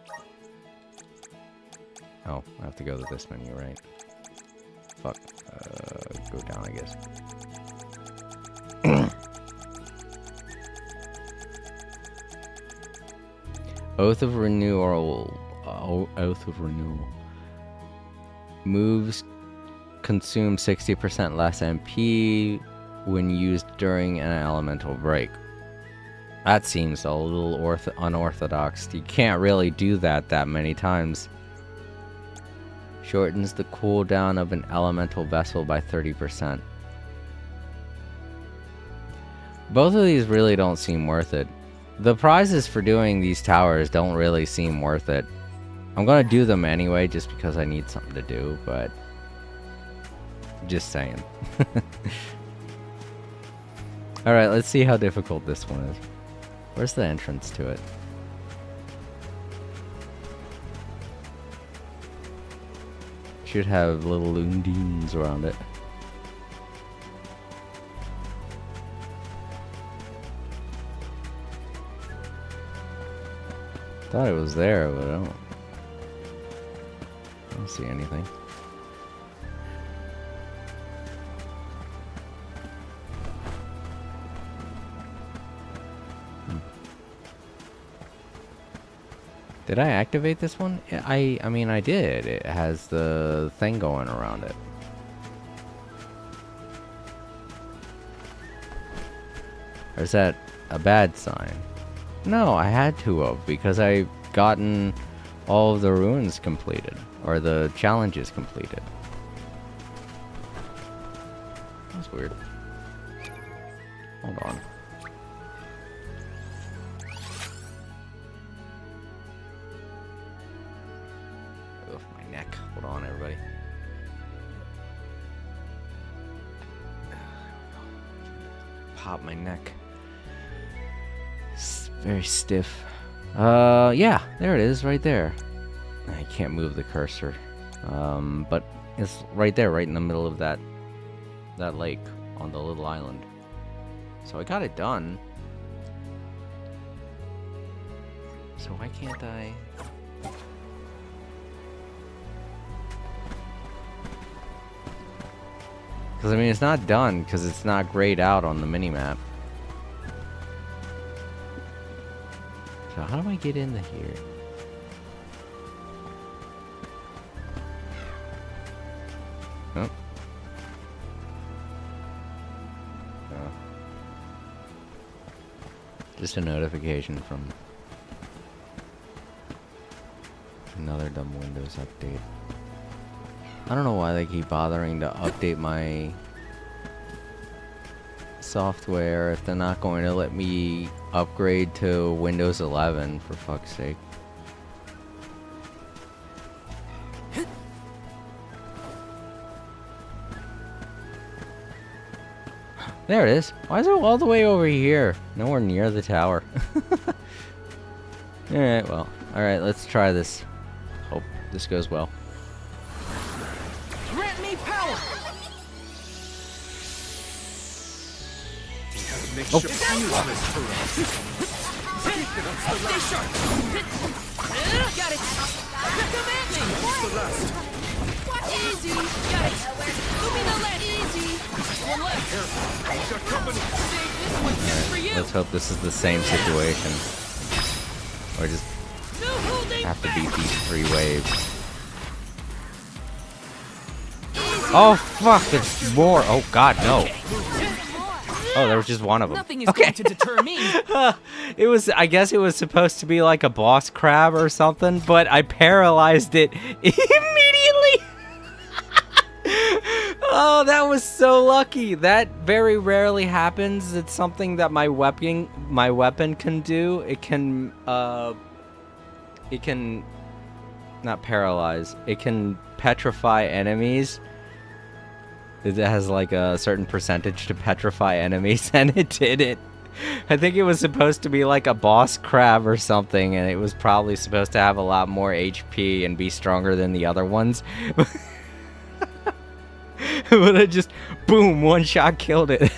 Oh, I have to go to this menu, right? Fuck. Go down, I guess. Oath of Renewal. Oath of Renewal. Moves consume 60% less MP when used during an elemental break. That seems a little unorthodox. You can't really do that many times. Shortens the cooldown of an elemental vessel by 30%. Both of these really don't seem worth it. The prizes for doing these towers don't really seem worth it. I'm gonna do them anyway just because I need something to do, but just saying. Alright, let's see how difficult this one is. Where's the entrance to it? Should have little undines around it. Thought it was there, but I don't see anything. Did I activate this one? I mean, I did. It has the thing going around it. Or is that a bad sign? No, I had to have, because I've gotten all of the ruins completed, or the challenges completed. That's weird. Hold on. Ugh, my neck. Hold on, everybody. Pop my neck. Very stiff. Yeah, there it is, right there. I can't move the cursor. But it's right there, right in the middle of that lake on the little island. So I got it done. So why can't I? Because I mean, it's not done because it's not grayed out on the minimap. So how do I get into here? Oh. Oh. Just a notification from another dumb Windows update. I don't know why they keep bothering to update my software if they're not going to let me upgrade to Windows 11, for fuck's sake. There it is. Why is it all the way over here? Nowhere near the tower. Alright, well. Alright, let's try this. Hope this goes well. Grant me power! Make sure it's useless for us. Stay sharp! Got it. Come at me. The last. Easy. Got it. Lumina easy. One left. You've got company. Save this one just for you. Let's hope this is the same situation. Or just No holding have to back. beat these 3 waves. Oh fuck, it's more. Oh god, no. Oh, there was just one of them. Nothing is going to deter me. It was, I guess it was supposed to be like a boss crab or something, but I paralyzed it immediately. Oh, that was so lucky. That very rarely happens. It's something that my weapon can do. It can not paralyze. It can petrify enemies. It has like a certain percentage to petrify enemies, and it did it. I think it was supposed to be like a boss crab or something, and it was probably supposed to have a lot more HP and be stronger than the other ones. But I just, boom, one shot killed it.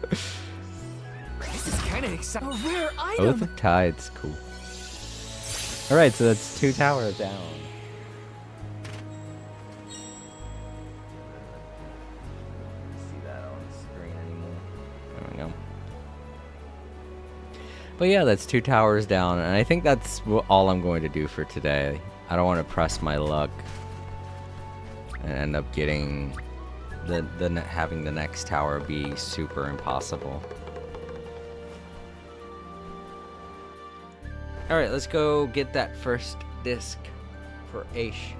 This is kind of exciting. A rare Oath item. of Tides, cool. Alright, so that's 2 towers down. See that on the screen anymore. There we go. But yeah, that's 2 towers down, and I think that's all I'm going to do for today. I don't want to press my luck and end up getting having the next tower be super impossible. Alright, let's go get that first disc for Aish.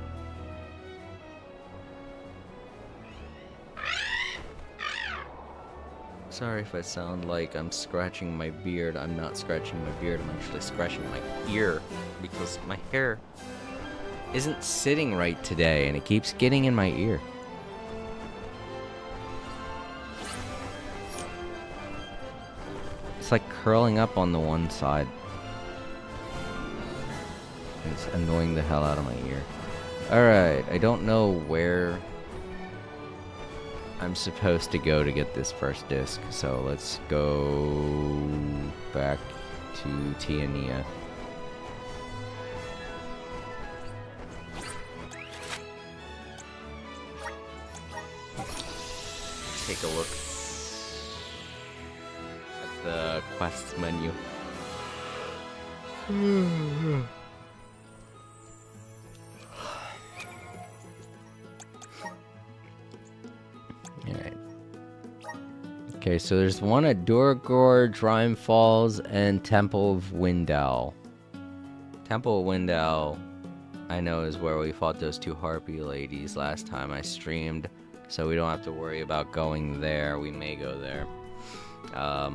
Sorry if I sound like I'm scratching my beard. I'm not scratching my beard, I'm actually scratching my ear because my hair isn't sitting right today and it keeps getting in my ear. It's like curling up on the one side. It's annoying the hell out of my ear. Alright, I don't know where I'm supposed to go to get this first disc, so let's go back to Tiania. Take a look at the quests menu. Alright. Okay, so there's one at Durgorge, Rime Falls, and Temple of Windell. Temple of Windell, I know, is where we fought those 2 harpy ladies last time I streamed. So we don't have to worry about going there. We may go there. I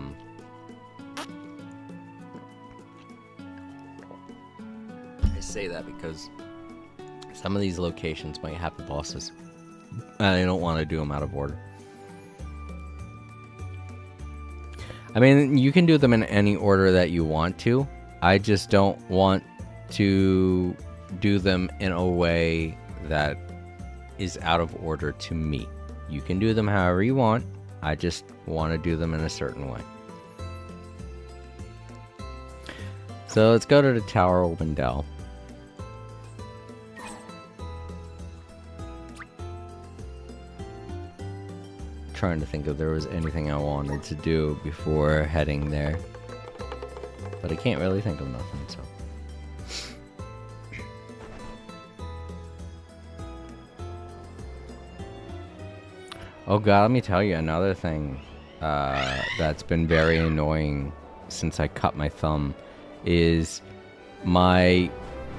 say that because some of these locations might have the bosses. And I don't want to do them out of order. I mean, you can do them in any order that you want to. I just don't want to do them in a way that is out of order to me. You can do them however you want. I just want to do them in a certain way. So let's go to the Tower of Windell. Trying to think if there was anything I wanted to do before heading there, but I can't really think of nothing, so. Oh god, let me tell you another thing that's been very annoying since I cut my thumb is my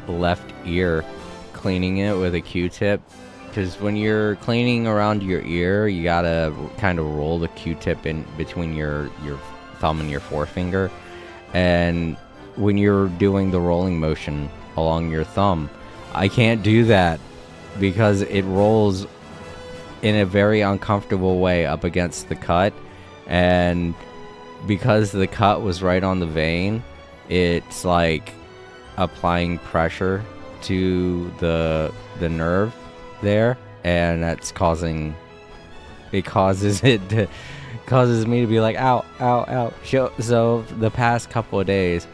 left ear, cleaning it with a Q-tip. Because when you're cleaning around your ear, you gotta kind of roll the Q-tip in between your thumb and your forefinger. And when you're doing the rolling motion along your thumb, I can't do that because it rolls in a very uncomfortable way up against the cut. And because the cut was right on the vein, it's like applying pressure to the nerve there, and that's causes me to be like ow, ow, ow. So the past couple of days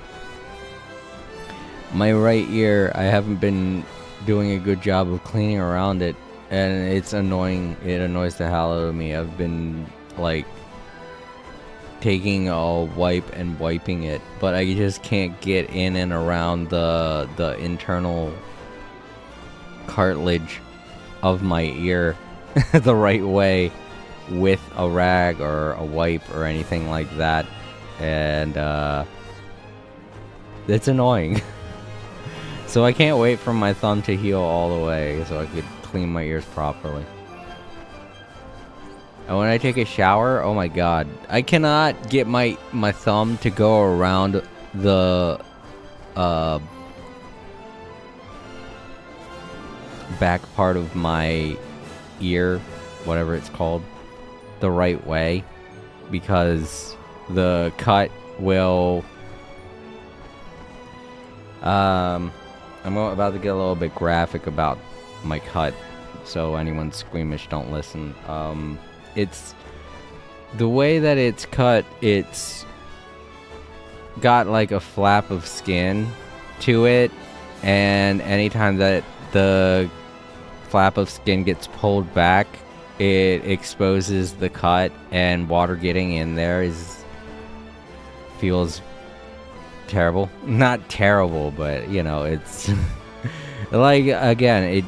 my right ear, I haven't been doing a good job of cleaning around it, and it's annoying. It annoys the hell out of me. I've been like taking a wipe and wiping it, but I just can't get in and around the internal cartilage of my ear the right way with a rag or a wipe or anything like that, and it's annoying. So I can't wait for my thumb to heal all the way so I could clean my ears properly. And when I take a shower, oh my god, I cannot get my thumb to go around the back part of my ear, whatever it's called, the right way, because the cut will I'm about to get a little bit graphic about my cut, so anyone squeamish, don't listen. It's the way that it's cut, it's got like a flap of skin to it, and anytime that the flap of skin gets pulled back, it exposes the cut, and water getting in there feels terrible. Not terrible, but you know, it's like, again, it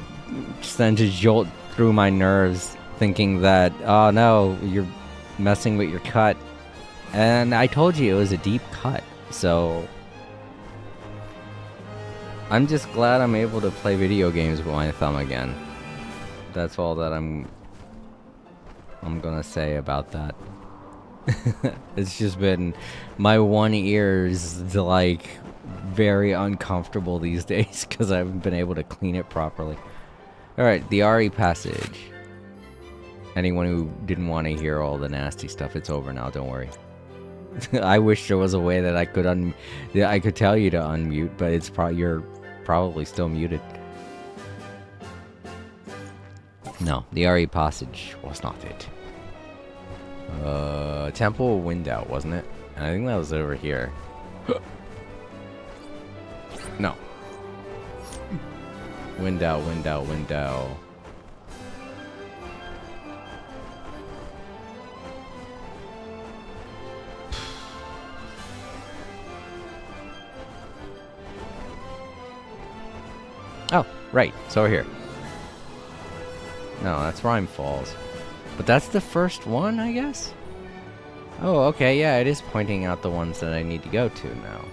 sends a jolt through my nerves, thinking that, oh no, you're messing with your cut. And I told you it was a deep cut, so I'm just glad I'm able to play video games with my thumb again. That's all that I'm gonna say about that. It's just been, my one ear is like very uncomfortable these days because I haven't been able to clean it properly. Alright, the Ari passage. Anyone who didn't want to hear all the nasty stuff, it's over now, don't worry. I wish there was a way that I could I could tell you to unmute, but it's you're probably still muted. No, the Ari passage was not it. Temple of Window, wasn't it? I think that was over here. No. Window. Oh, right. It's over here. No, that's Rhyme Falls. But that's the first one, I guess? Oh, okay, yeah, it is pointing out the ones that I need to go to now.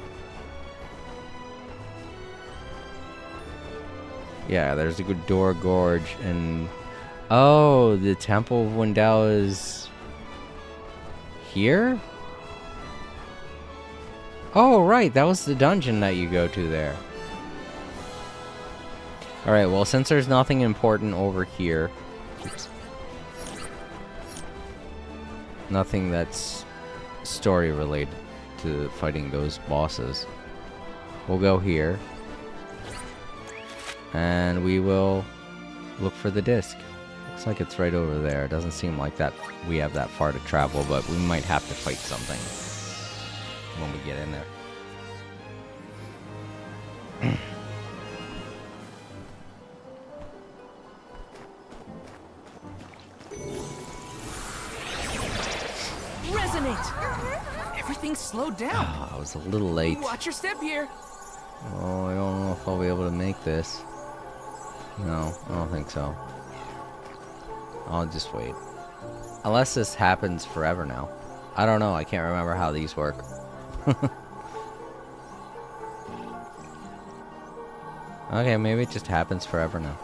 Yeah, there's a Gudor Gorge, and... Oh, the Temple of Wendell is... here? Oh, right, that was the dungeon that you go to there. Alright, well, since there's nothing important over here... Oops. Nothing that's story related to fighting those bosses. We'll go here. And we will look for the disc. Looks like it's right over there. It doesn't seem like that we have that far to travel, but we might have to fight something when we get in there. Resonate! Everything's slowed down. Oh, I was a little late. Watch your step here. Oh, I don't know if I'll be able to make this. No, I don't think so. I'll just wait. Unless this happens forever now. I don't know, I can't remember how these work. Okay, maybe it just happens forever now.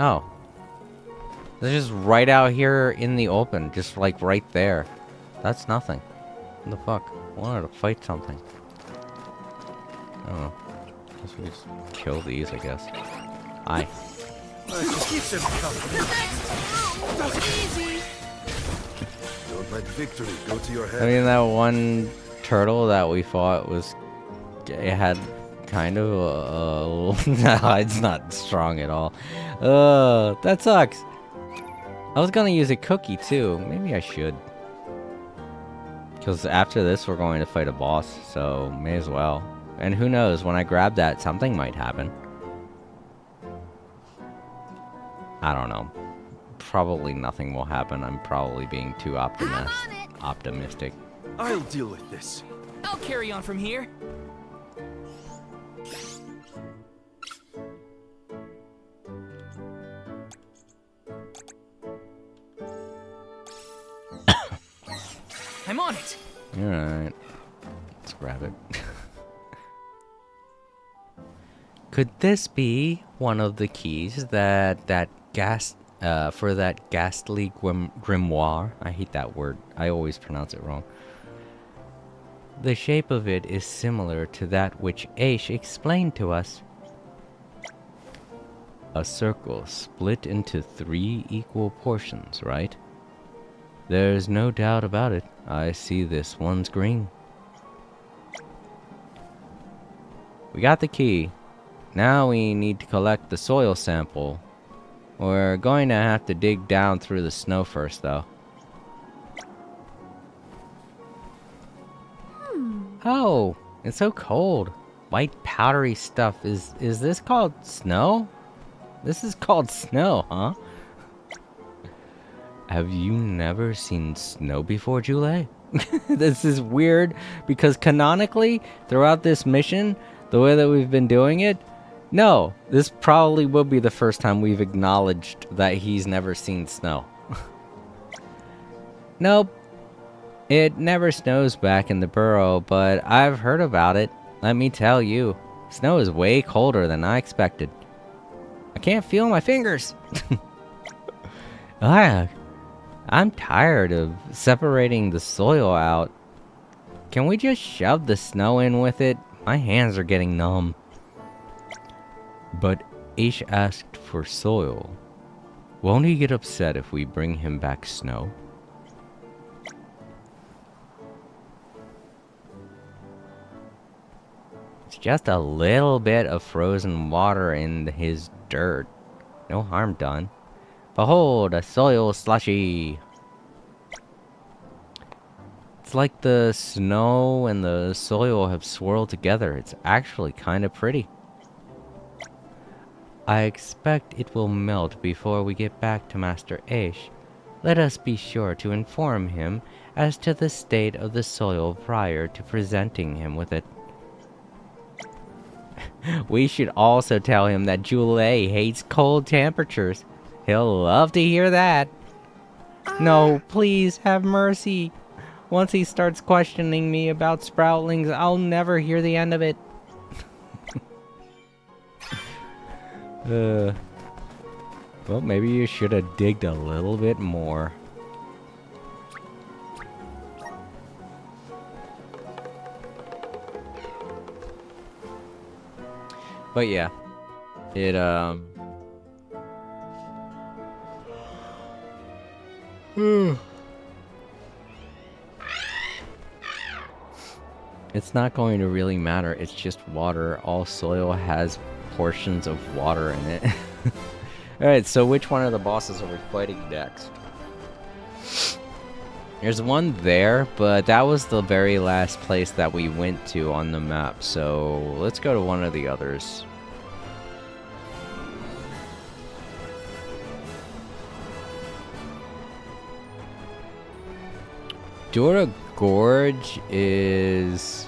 Oh. They're just right out here in the open. Just like right there. That's nothing. What the fuck? I wanted to fight something. Oh. Guess we just kill these, I guess. Hi. Keep them coming. Easy. Don't let victory go to your head. I mean, that one turtle that we fought was it had kind of a no, it's not strong at all. That sucks. I was gonna use a cookie too. Maybe I should. Because after this, we're going to fight a boss, so may as well. And who knows, when I grab that, something might happen. I don't know. Probably nothing will happen. I'm probably being too optimistic. I'll deal with this. I'll carry on from here. I'm on it. Alright. Let's grab it. Could this be one of the keys for that ghastly grimoire? I hate that word. I always pronounce it wrong. The shape of it is similar to that which Aish explained to us. A circle split into 3 equal portions, right? There's no doubt about it. I see this one's green. We got the key. Now we need to collect the soil sample. We're going to have to dig down through the snow first, though. Oh, it's so cold. White powdery stuff. Is this called snow? This is called snow, huh? Have you never seen snow before, Jule? This is weird because canonically, throughout this mission, the way that we've been doing it, no, this probably will be the first time we've acknowledged that he's never seen snow. Nope. It never snows back in the burrow, but I've heard about it. Let me tell you, snow is way colder than I expected. I can't feel my fingers. I'm tired of separating the soil out. Can we just shove the snow in with it? My hands are getting numb. But Aish asked for soil. Won't he get upset if we bring him back snow? It's just a little bit of frozen water in his dirt. No harm done. Behold, a soil slushy. It's like the snow and the soil have swirled together. It's actually kind of pretty. I expect it will melt before we get back to Master Aish. Let us be sure to inform him as to the state of the soil prior to presenting him with it. We should also tell him that Jule hates cold temperatures. He'll love to hear that. No, please, have mercy. Once he starts questioning me about sproutlings, I'll never hear the end of it. Well, maybe you should have digged a little bit more. But yeah, it it's not going to really matter. It's just water. All soil has portions of water in it. Alright, so which one of the bosses are we fighting next? There's one there, but that was the very last place that we went to on the map. So let's go to one of the others. Dora Gorge is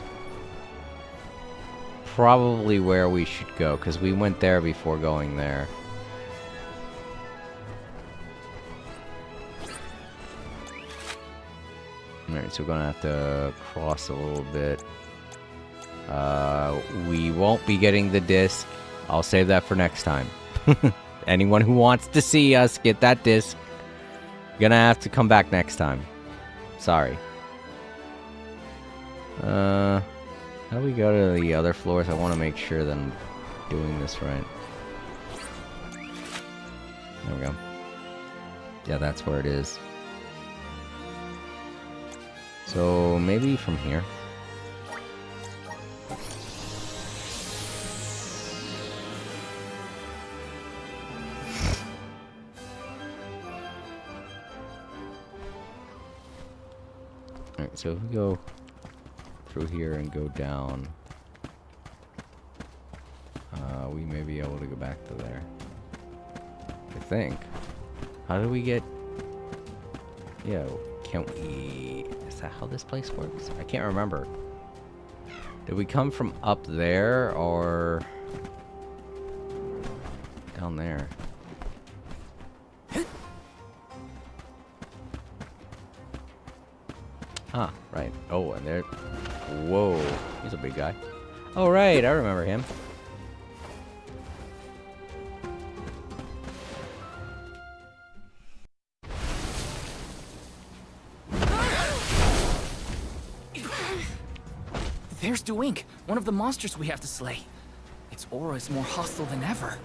probably where we should go, because we went there before going there. Alright, so we're gonna have to cross a little bit. We won't be getting the disc. I'll save that for next time. Anyone who wants to see us get that disc, gonna have to come back next time. Sorry. How do we go to the other floors? I want to make sure that I'm doing this right. There we go. Yeah, that's where it is. So maybe from here. Alright, so if we go through here and go down, we may be able to go back to there. I think. How do we get... Yo, can't we... Is that how this place works? I can't remember. Did we come from up there, or... down there? Huh, right. Oh, and there... Whoa, he's a big guy. Oh, right, I remember him. There's Duink, one of the monsters we have to slay. Its aura is more hostile than ever.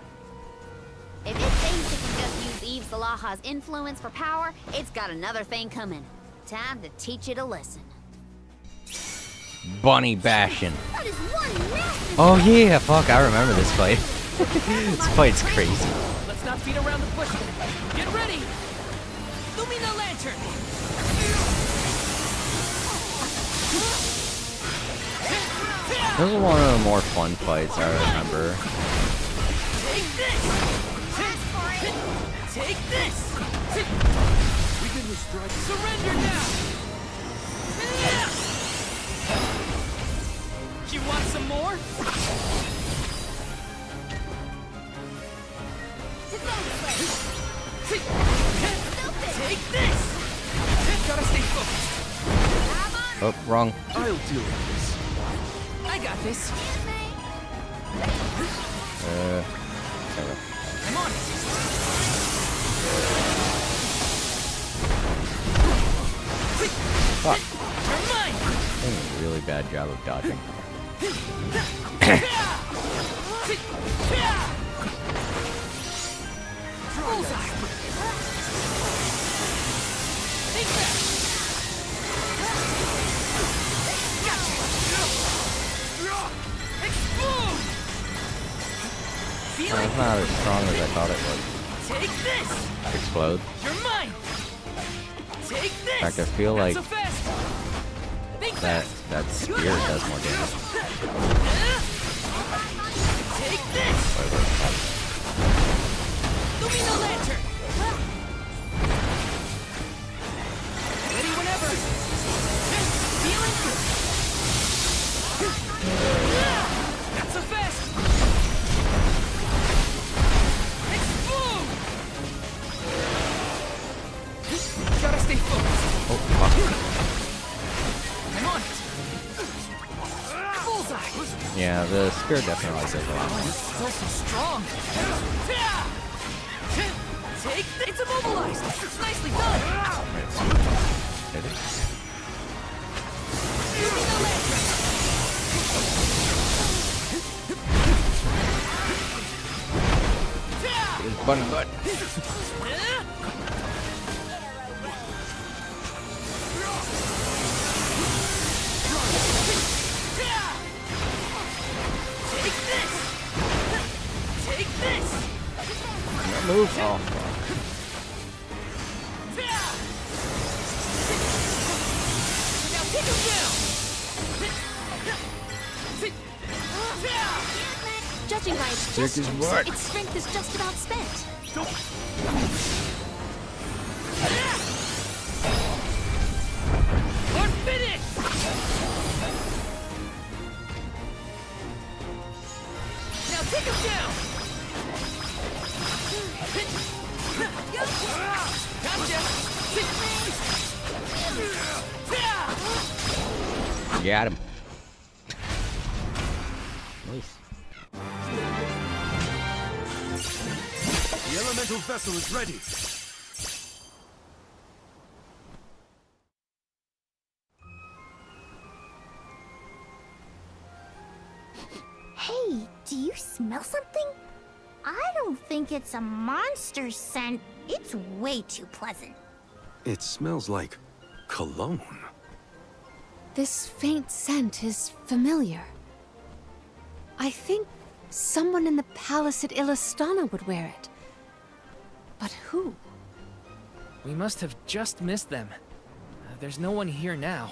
If it thinks it can just use Eve Salaha's influence for power, it's got another thing coming. Time to teach it a lesson. Bunny bashing. That is one massive... Oh yeah, fuck, I remember this fight. This fight's crazy. Let's not beat around the bush. Get ready! Lumina Lantern! This was one of the more fun fights I remember. Take this! Take this! Begin the strike. Surrender now! You want some more? Take this! Gotta stay focused. Oh, wrong. I'll deal with this. I got this. There we go. I'm on it. Fuck. You're mine. Doing a really bad job of dodging. Bullseye. Take that. Explode. Feel It's it? not as strong as I thought it was. Take this. Explode. You're mine. Take this. In fact, I feel Not like so fast. Think that fast. spear does more damage. Take this. Lumina Lantern. Ready whenever. Feeling good. Not so fast. Explode. Gotta stay focused. Oh, fuck. I'm on it. Bullseye. Yeah, the spear definitely does a lot. Still so strong. Take this. It's immobilized. It's nicely done. Hit it. Lumina Lantern. It's bunny butt. Take this. Take this. Move. Oh, fuck. Now take him down. Judging by its Kick his gestures, butt. its strength is just about spent. Or finish. Now take him down. Gotcha. Got him. Nice. The elemental vessel is ready. Hey, do you smell something? I don't think it's a monster scent. It's way too pleasant. It smells like cologne. This faint scent is familiar. I think someone in the palace at Illistana would wear it. But who? We must have just missed them. There's no one here now.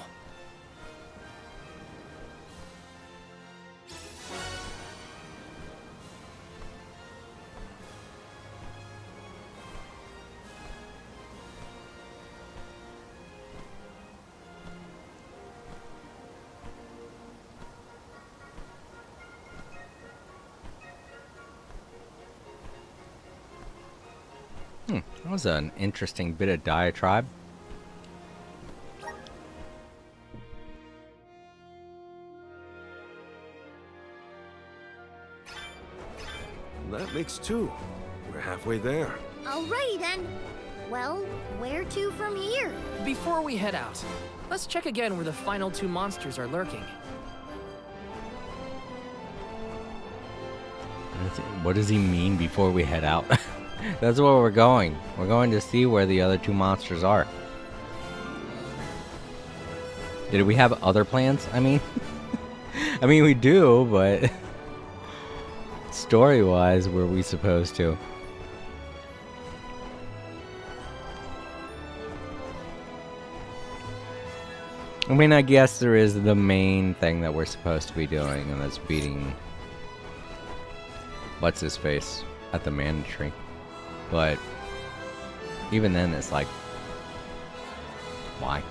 That was an interesting bit of diatribe. That makes 2. We're halfway there. Alrighty then. Well, where to from here? Before we head out, let's check again where the final 2 monsters are lurking. What does he mean before we head out? That's where we're going. We're going to see where the other 2 monsters are. Did we have other plans? I mean, we do, but story-wise, were we supposed to? I mean, I guess there is the main thing that we're supposed to be doing, and that's beating what's-his-face at the Mana Tree. But even then, it's like, why?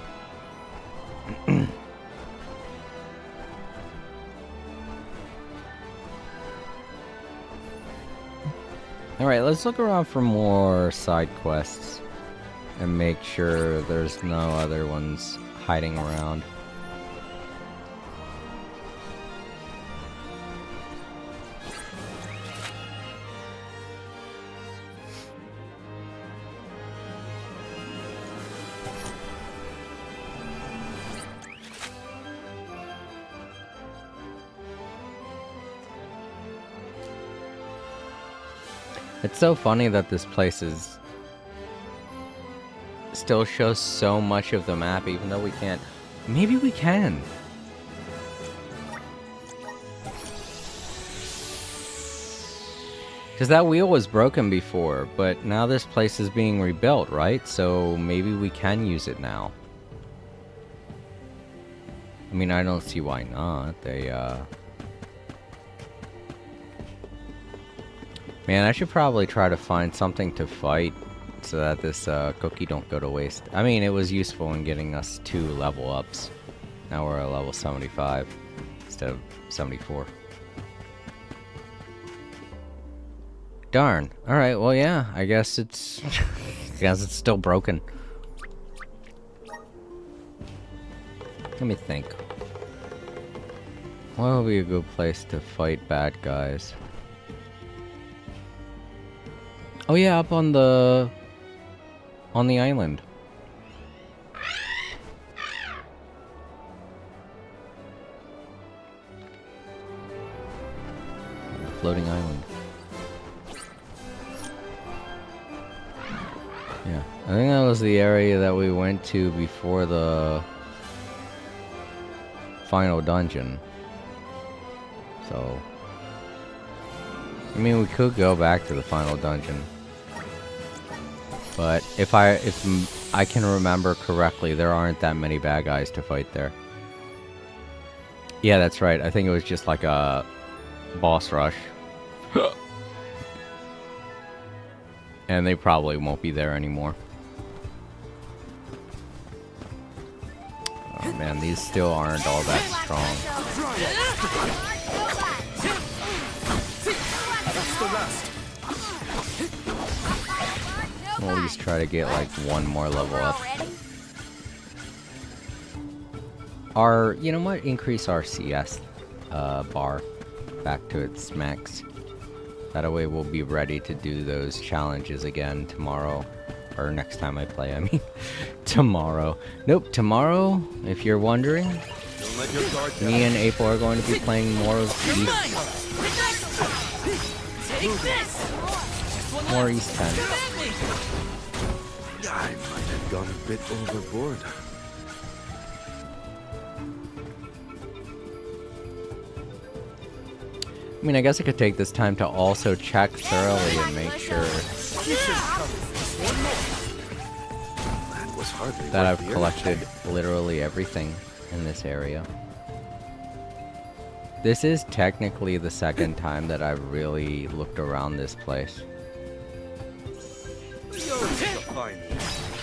Alright, let's look around for more side quests and make sure there's no other ones hiding around. It's so funny that this place is still shows so much of the map, even though we can't. Maybe we can. Because that wheel was broken before, but now this place is being rebuilt, right? So maybe we can use it now. I mean, I don't see why not. Man, I should probably try to find something to fight so that this cookie don't go to waste. I mean, it was useful in getting us 2 level ups. Now we're at level 75 instead of 74. Darn. Alright, well yeah, I guess it's still broken. Let me think. What would be a good place to fight bad guys? Oh yeah, up on the island. The floating island. Yeah, I think that was the area that we went to before the final dungeon. So, I mean, we could go back to the final dungeon. But if I can remember correctly, there aren't that many bad guys to fight there. Yeah, that's right. I think it was just like a boss rush. And they probably won't be there anymore. Oh man, these still aren't all that strong. We'll at least try to get like 1 more level up. You know what? Increase our CS bar back to its max. That way we'll be ready to do those challenges again tomorrow. Or next time I play, I mean. Tomorrow. Nope, tomorrow, if you're wondering, me and April are going to be playing more of more East 10. I might have gone a bit overboard. I mean, I guess I could take this time to also check thoroughly and make sure that I've collected literally everything in this area. This is technically the 2nd time that I've really looked around this place.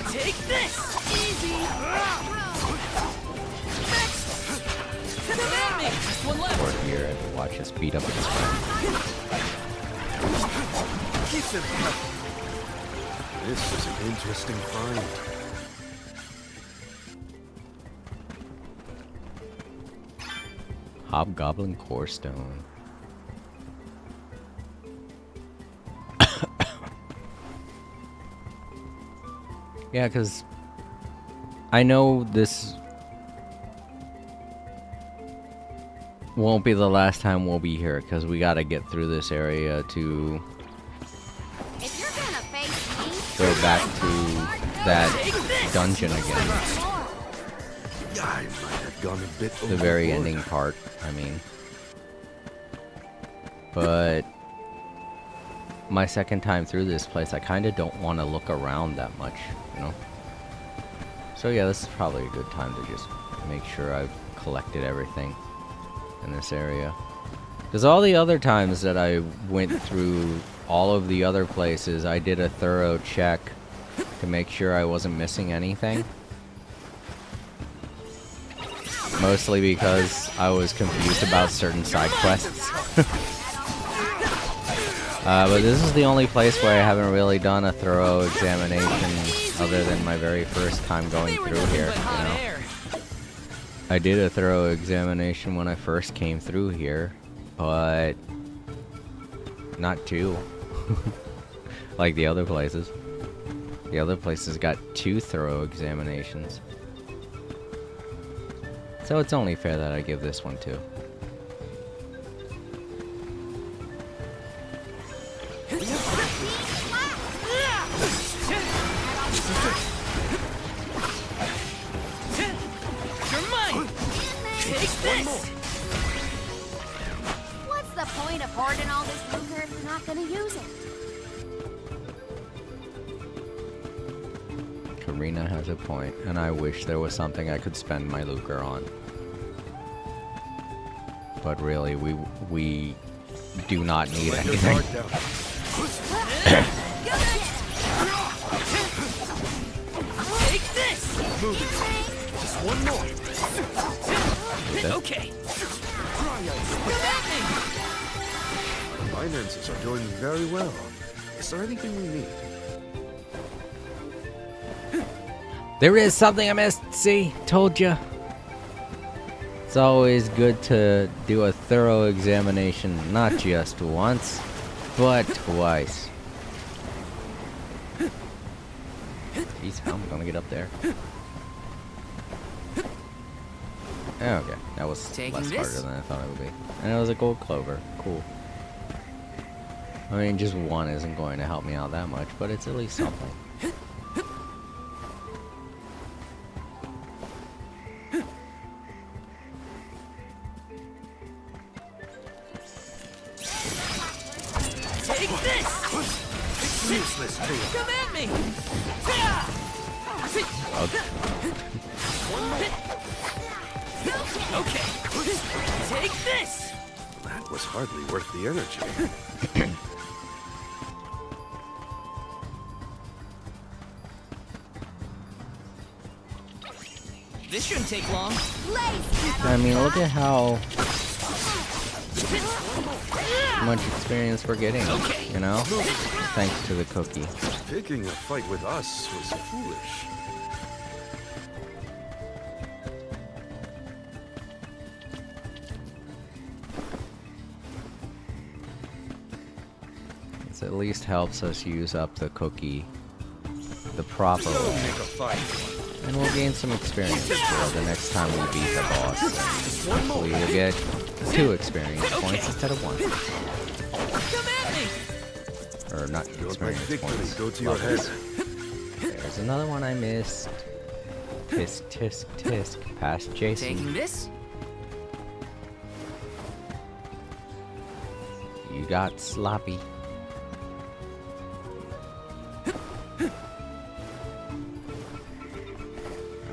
Take this! Easy! Just one left. Or here and watch us beat up his friend. This is an interesting find. Hobgoblin Core Stone. Yeah, because I know this won't be the last time we'll be here, because we gotta get through this area to If you're gonna face me, go back to that dungeon again. I might have gone a bit The very overboard. ending part, I mean. But my second time through this place, I kind of don't want to look around that much, you know? So yeah, this is probably a good time to just make sure I've collected everything in this area. Because all the other times that I went through all of the other places, I did a thorough check to make sure I wasn't missing anything. Mostly because I was confused about certain side quests. But this is the only place where I haven't really done a thorough examination other than my very first time going They were through nothing here, but you hot know? air. I did a thorough examination when I first came through here, but not two. Like the other places. The other places got 2 thorough examinations. So it's only fair that I give this one 2. You're mine. Take this. what's the point of hoarding all this lucre if you're not gonna use it? Karina has a point, and I wish there was something I could spend my lucre on. But really, we do not need Let your anything. guard down. Take this. Just one more. Okay. Try out. Come at me. Finances are doing very well. Is there anything we need? There is something I missed. See, told you. It's always good to do a thorough examination, not just once, but twice. Jeez, how am I gonna get up there? Okay, that was Taking less this? harder than I thought it would be. And it was a gold clover. Cool. I mean, just one isn't going to help me out that much, but it's at least something. Take this. It's useless, Taylor. Come at me. Okay. Take this. That was hardly worth the energy. This shouldn't take long. I mean, look at how much experience we're getting, you know? Thanks to the cookie. Picking a fight with us was foolish. It at least helps us use up the cookie the proper Don't way. make a fight. And we'll gain some experience for the next time we beat the boss. Hopefully we'll get 2 experience points instead of 1. Come at me. Or not Don't let experience victory points. go to your levels. head. There's another one I missed. Tisk, tisk, tisk. Past Jason. Taking this. You got sloppy. I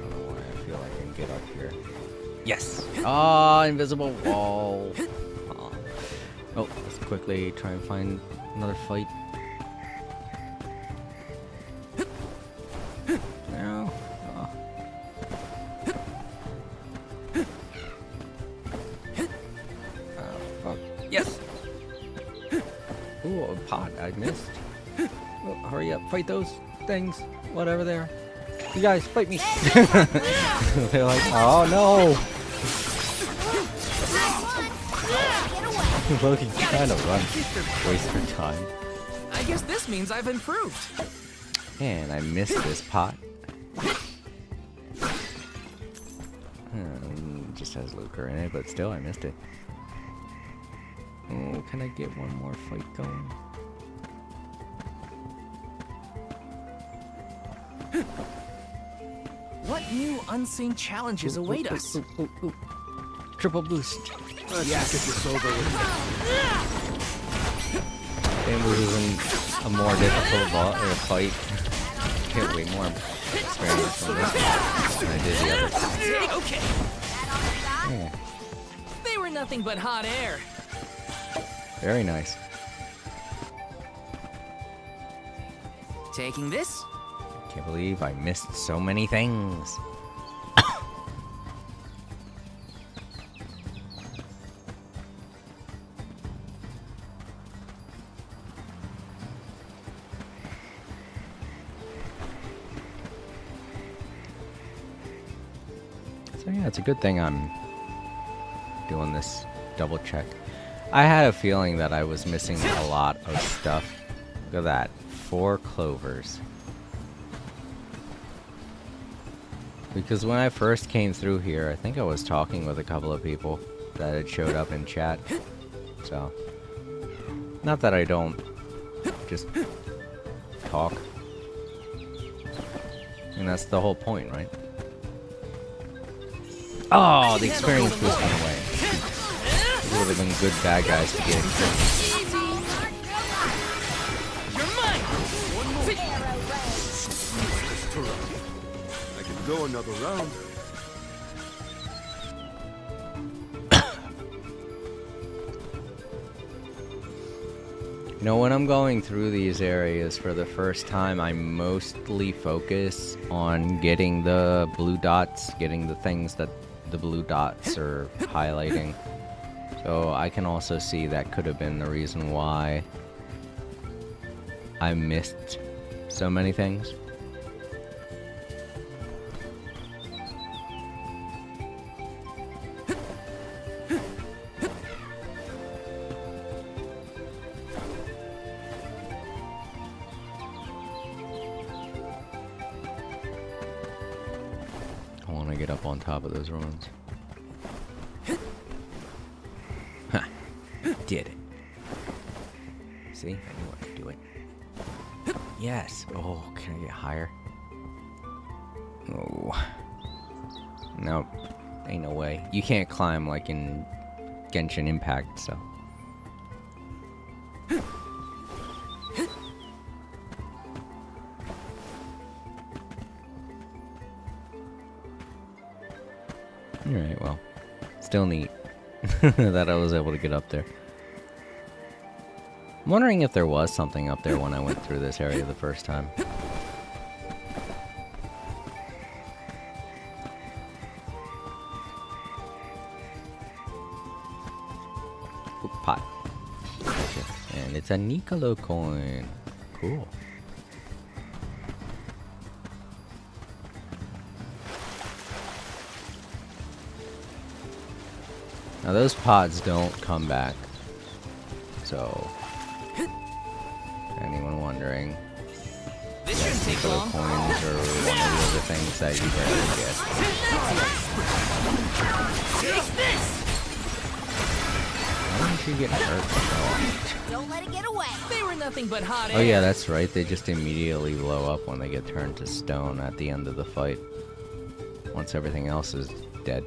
don't know why I feel like I can get up here. Yes! Ah, invisible wall. Aw. Oh, let's quickly try and find another fight. No. Oh. Oh, fuck. Yes! Ooh, a pot I missed. Oh, hurry up, fight those. things, whatever they are. You guys, fight me. They're like, oh no. Loki kind of run. Waste your time. I guess this means I've improved. Man, I missed this pot. Just has Luker in it, but still, I missed it. Oh, can I get one more fight going? What new unseen challenges await us? Triple boost. Let's just get this over with. Game isn't a more difficult fight. Get way more experience from this than I did the other time. Okay. Yeah, They were nothing but hot air. very nice. Taking this? Can't believe I missed so many things. So yeah, it's a good thing I'm doing this double check. I had a feeling that I was missing a lot of stuff. Look at that. 4 clovers. Because when I first came through here, I think I was talking with a couple of people that had showed up in chat. So, not that I don't just talk. And that's the whole point, right? Oh, the experience boost went away. These would have been good bad guys to get experience. You're mine! I can go another round. You know, when I'm going through these areas for the first time, I mostly focus on getting the blue dots, getting the things that the blue dots are highlighting. So I can also see that could have been the reason why I missed so many things. I want to get up on top of those ruins. Huh. Did it. See? I knew I could do it. Yes. Oh, can I get higher? Oh. No. Ain't no way. You can't climb like in Genshin Impact, so. Alright, well. Still neat that I was able to get up there. I'm wondering if there was something up there when I went through this area the first time. Ooh, pot. Gotcha. And it's a Nicolo coin. Cool. Now those pods don't come back. So, anyone wondering? This shouldn't take Nicolo long. coins are one of the other things that you rarely get. Take this! Why don't you get hurt so often? Don't let it get away. They were nothing but hot air. Oh yeah, that's right. They just immediately blow up when they get turned to stone at the end of the fight. Once everything else is dead.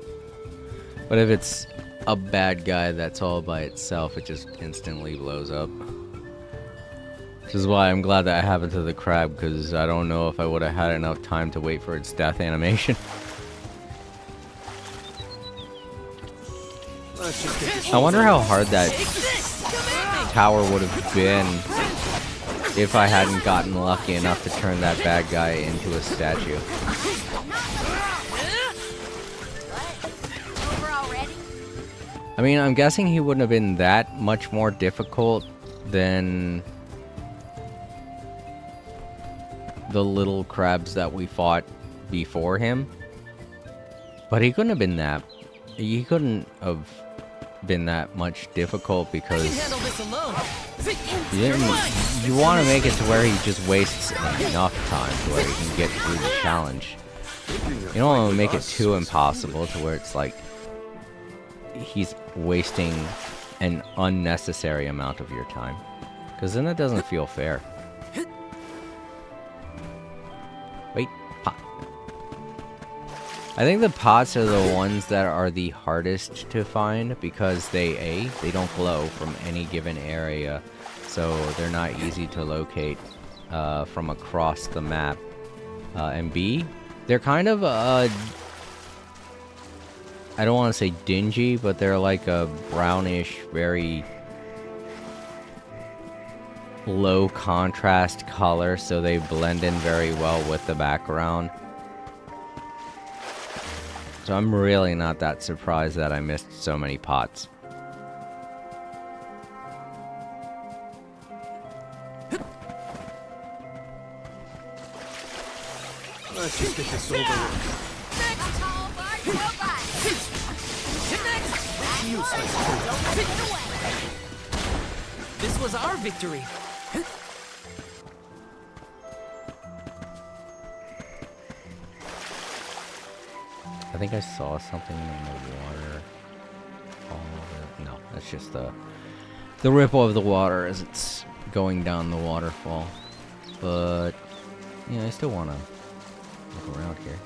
But if it's a bad guy that's all by itself, it just instantly blows up. Which is why I'm glad that I happened to the crab, because I don't know if I would have had enough time to wait for its death animation. Let's just get this. I wonder how hard that Take this! tower would have been if I hadn't gotten lucky enough to turn that bad guy into a statue. Over already? I mean, I'm guessing he wouldn't have been that much more difficult than the little crabs that we fought before him. But he couldn't have been that. He couldn't have been that much difficult because I can handle this alone. you want to make it to where he just wastes enough time to where he can get through the challenge. You don't want to make it too impossible to where it's like he's wasting an unnecessary amount of your time, because then it doesn't feel fair. Wait, pot. I think the pots are the ones that are the hardest to find because they don't glow from any given area, so they're not easy to locate from across the map. And B, they're kind of I don't want to say dingy, but they're like a brownish, very low contrast color, so they blend in very well with the background. So I'm really not that surprised that I missed so many pots. Let's just get this over with. Useless Tura. This was our victory. I think I saw something in the water. No, that's just the ripple of the water as it's going down the waterfall. But yeah, I still want to look around here.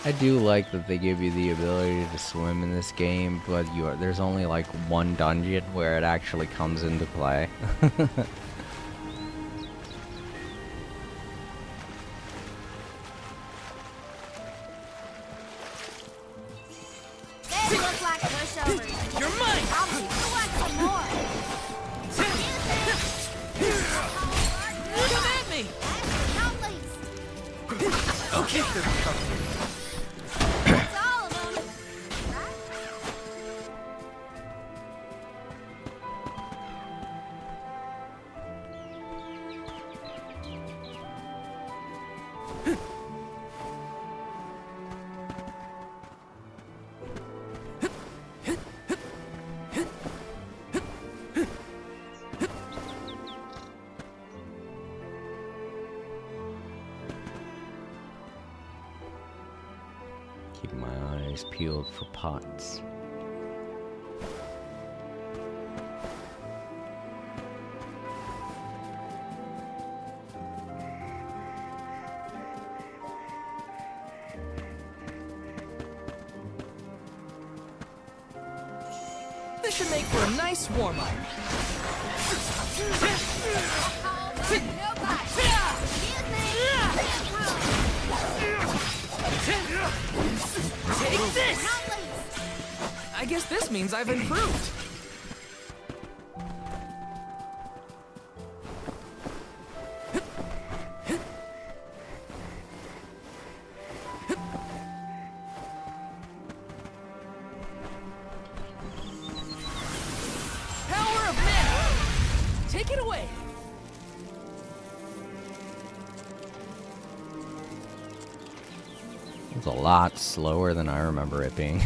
I do like that they give you the ability to swim in this game, but there's only like one dungeon where it actually comes into play. They look like pushovers. You're mine! I'll be want some more. Come at me! Not least. Okay. That's all of them. Keep my eyes peeled for pots. This should make for a nice warm-up. Take this! I guess this means I've improved. Power of mana! Take it away! It's a lot slower than I remember it being.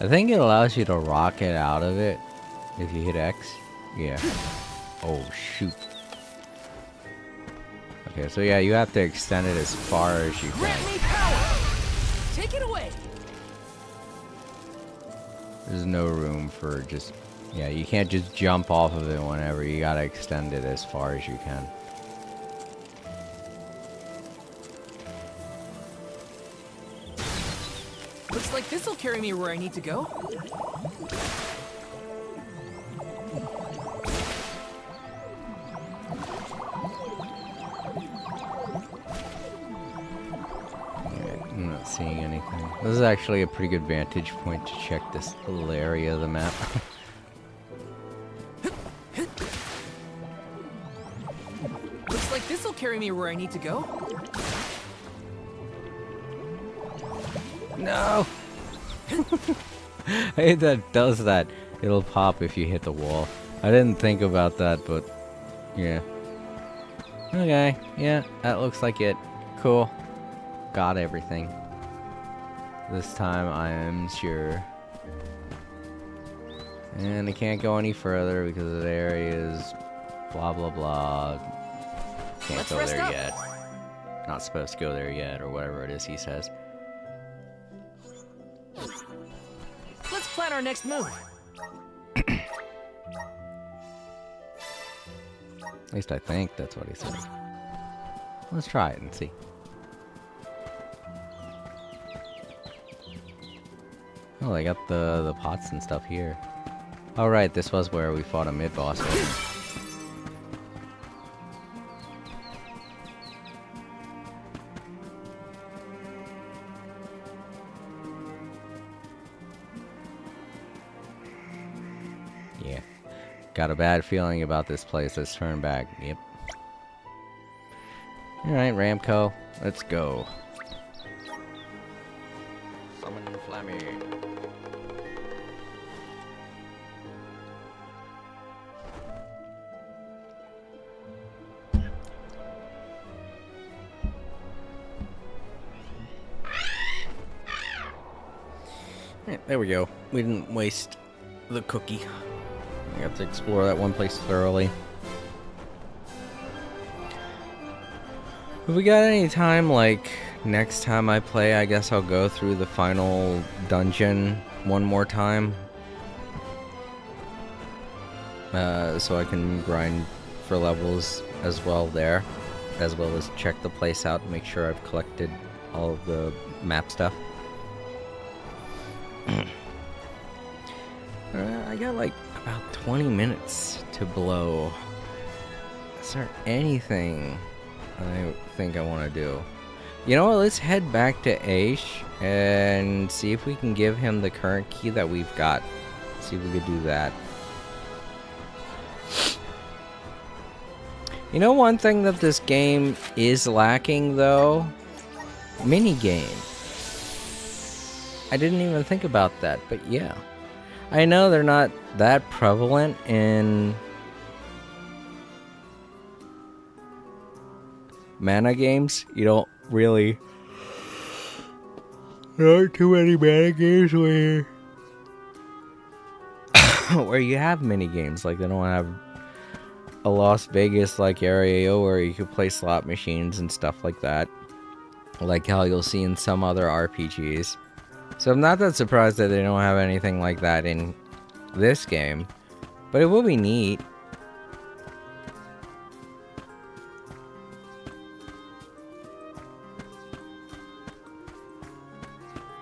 I think it allows you to rocket out of it if you hit X. Yeah. Oh, shoot. Okay, so yeah, you have to extend it as far as you Grant can. me power! Take it away! There's no room for just... Yeah, you can't just jump off of it whenever. You gotta extend it as far as you can. Looks like this'll carry me where I need to go. Yeah, I'm not seeing anything. This is actually a pretty good vantage point to check this little area of the map. Looks like this'll carry me where I need to go. No! I hate that it does that. It'll pop if you hit the wall. I didn't think about that, but yeah. Okay, yeah, that looks like it. Cool. Got everything. This time I am sure. And I can't go any further because the area is blah blah blah. Can't Let's go rest there up. yet. Not supposed to go there yet, or whatever it is he says. Let's plan our next move. At least I think that's what he says. Let's try it and see. Oh, they got the pots and stuff here. Oh right, this was where we fought a mid-boss. Yeah. Got a bad feeling about this place. Let's turn back. Yep. Alright, Ramco. Let's go. Summon Flammy. There we go. We didn't waste the cookie. We have to explore that one place thoroughly. If we got any time, like next time I play, I guess I'll go through the final dungeon one more time. So I can grind for levels as well there, as well as check the place out and make sure I've collected all of the map stuff. I got like about 20 minutes to blow. Is there anything I think I want to do? You know what, let's head back to Aish and see if we can give him the current key that we've got. See if we could do that. You know one thing that this game is lacking though? Minigame. I didn't even think about that, but yeah. I know they're not that prevalent in mana games. You don't really... There aren't too many mana games where... where you have mini games. Like, they don't have a Las Vegas like area where you could play slot machines and stuff like that. Like how you'll see in some other RPGs. So I'm not that surprised that they don't have anything like that in this game. But it will be neat.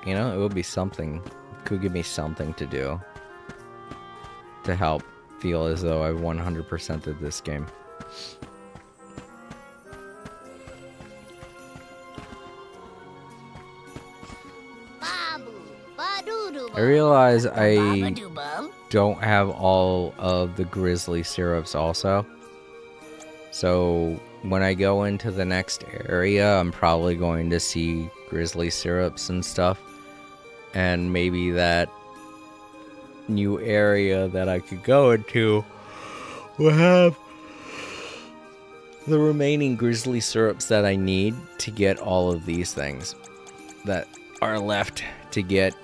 You know, it will be something. Could give me something to do. To help feel as though I 100%ed this game. I realize I don't have all of the grizzly syrups also. So when I go into the next area, I'm probably going to see grizzly syrups and stuff. And maybe that new area that I could go into will have the remaining grizzly syrups that I need to get all of these things that are left to get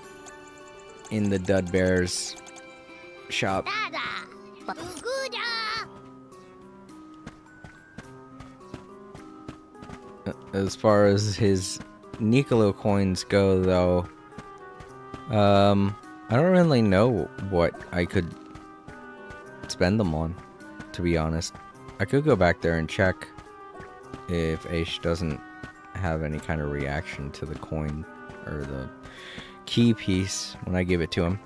in the Dudbear's shop. As far as his Nicolo coins go, though, I don't really know what I could spend them on, to be honest. I could go back there and check if Aish doesn't have any kind of reaction to the coin or the key piece when I give it to him.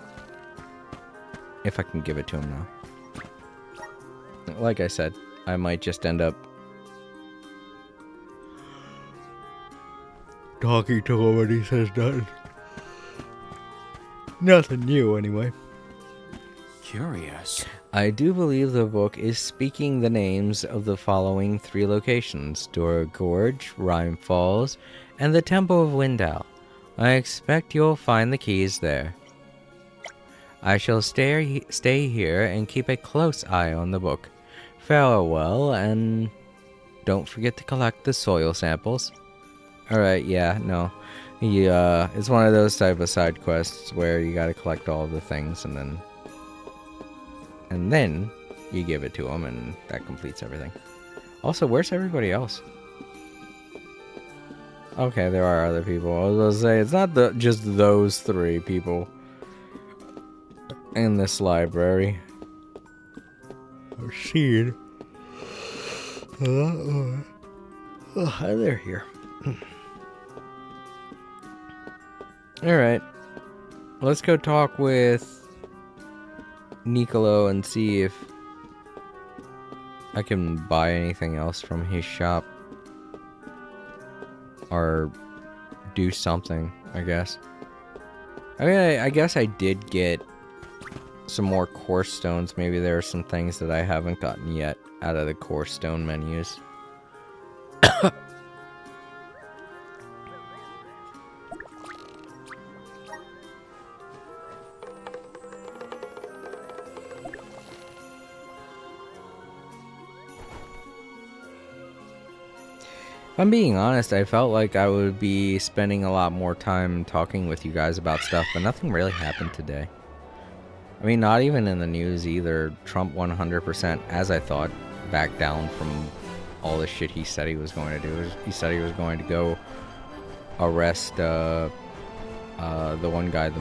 If I can give it to him now. Like I said, I might just end up talking to him when he says nothing. Nothing new, anyway. Curious. I do believe the book is speaking the names of the following 3 locations: Dora Gorge, Rhyme Falls, and the Temple of Window. I expect you'll find the keys there. I shall stay here and keep a close eye on the book. Farewell, and don't forget to collect the soil samples. Alright, yeah, no. It's one of those type of side quests where you gotta collect all of the things and then you give it to him, and that completes everything. Also, where's everybody else? Okay, there are other people. I was gonna say, it's not just those 3 people in this library. Oh, shit. Oh, hi there here. Alright. Let's go talk with Niccolo and see if I can buy anything else from his shop. Or do something, I guess. I mean, I guess I did get some more core stones. Maybe there are some things that I haven't gotten yet out of the core stone menus. If I'm being honest, I felt like I would be spending a lot more time talking with you guys about stuff, but nothing really happened today. I mean, not even in the news either. Trump 100%, as I thought, backed down from all the shit he said he was going to do. He said he was going to go arrest the one guy,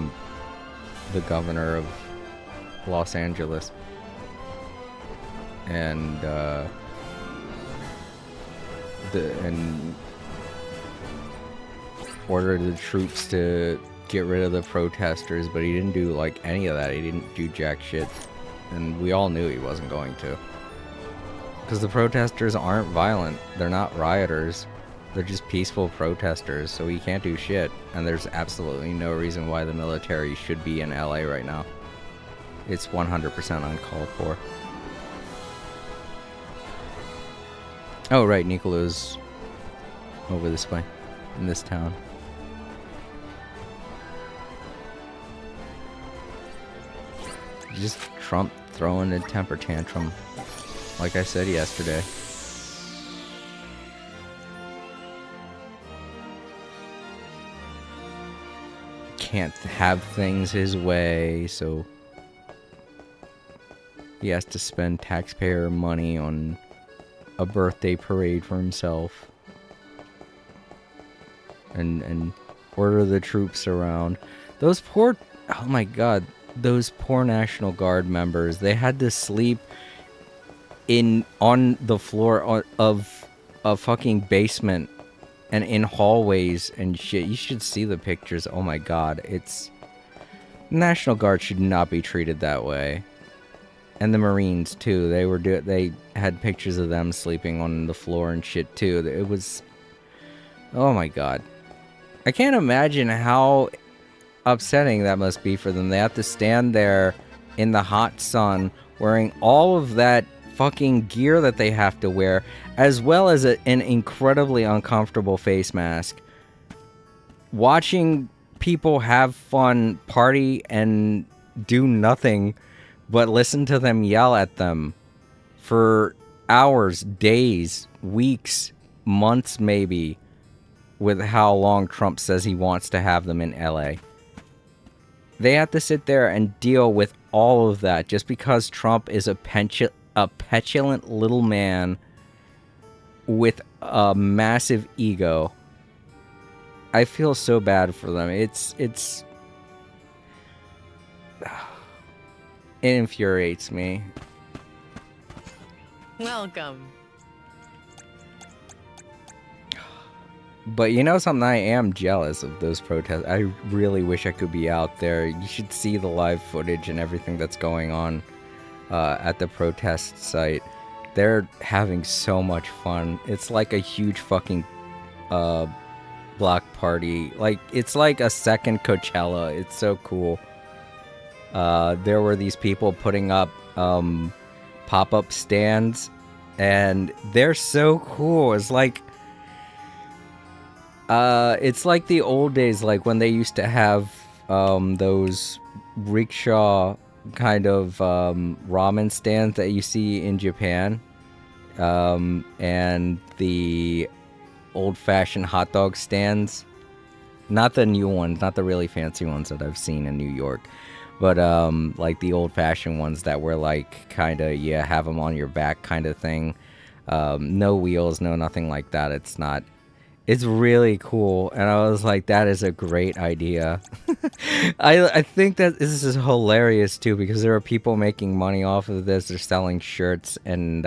the governor of Los Angeles. And ordered the troops to get rid of the protesters, but he didn't do like any of that. He didn't do jack shit, and we all knew he wasn't going to, because the protesters aren't violent. They're not rioters. They're just peaceful protesters, so he can't do shit, and there's absolutely no reason why the military should be in LA right now. It's 100% uncalled for. Oh, right, Nicolo's over this way, in this town. Just Trump throwing a temper tantrum, like I said yesterday. Can't have things his way, so he has to spend taxpayer money on a birthday parade for himself and order the troops around. Those poor, oh my god, those poor National Guard members, they had to sleep on the floor of a fucking basement and in hallways and shit. You should see the pictures. Oh my god, it's National Guard should not be treated that way. And the Marines too. They had pictures of them sleeping on the floor and shit too. It was, oh my god. I can't imagine how upsetting that must be for them. They have to stand there in the hot sun wearing all of that fucking gear that they have to wear, as well as an incredibly uncomfortable face mask. Watching people have fun, party, and do nothing but listen to them yell at them for hours, days, weeks, months maybe, with how long Trump says he wants to have them in LA. They have to sit there and deal with all of that just because Trump is a petulant little man with a massive ego. I feel so bad for them. It infuriates me. Welcome. But you know something? I am jealous of those protests. I really wish I could be out there. You should see the live footage and everything that's going on at the protest site. They're having so much fun. It's like a huge fucking block party. Like, it's like a second Coachella. It's so cool. There were these people putting up pop-up stands, and they're so cool. It's like the old days, like when they used to have those rickshaw kind of ramen stands that you see in Japan, and the old-fashioned hot dog stands. Not the new ones, not the really fancy ones that I've seen in New York, but like the old-fashioned ones that were like kind of, yeah, have them on your back kind of thing. No wheels, no nothing like that. It's really cool, and I was like, that is a great idea. I think that this is hilarious too, because there are people making money off of this. They're selling shirts and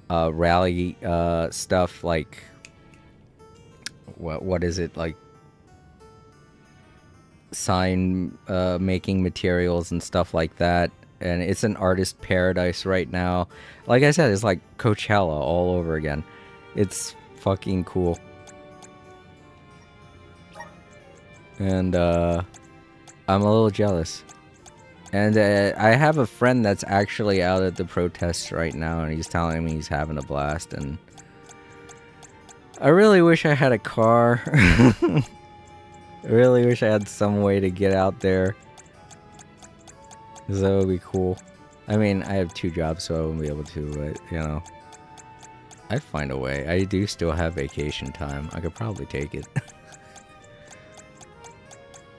rally stuff like what is it, like sign making materials and stuff like that. And it's an artist paradise right now. Like I said, it's like Coachella all over again. It's fucking cool. And I'm a little jealous. And I have a friend that's actually out at the protests right now, and he's telling me he's having a blast. And I really wish I had a car. I really wish I had some way to get out there, 'cause that would be cool. I mean, I have 2 jobs, so I wouldn't be able to, but, you know, I'd find a way. I do still have vacation time. I could probably take it.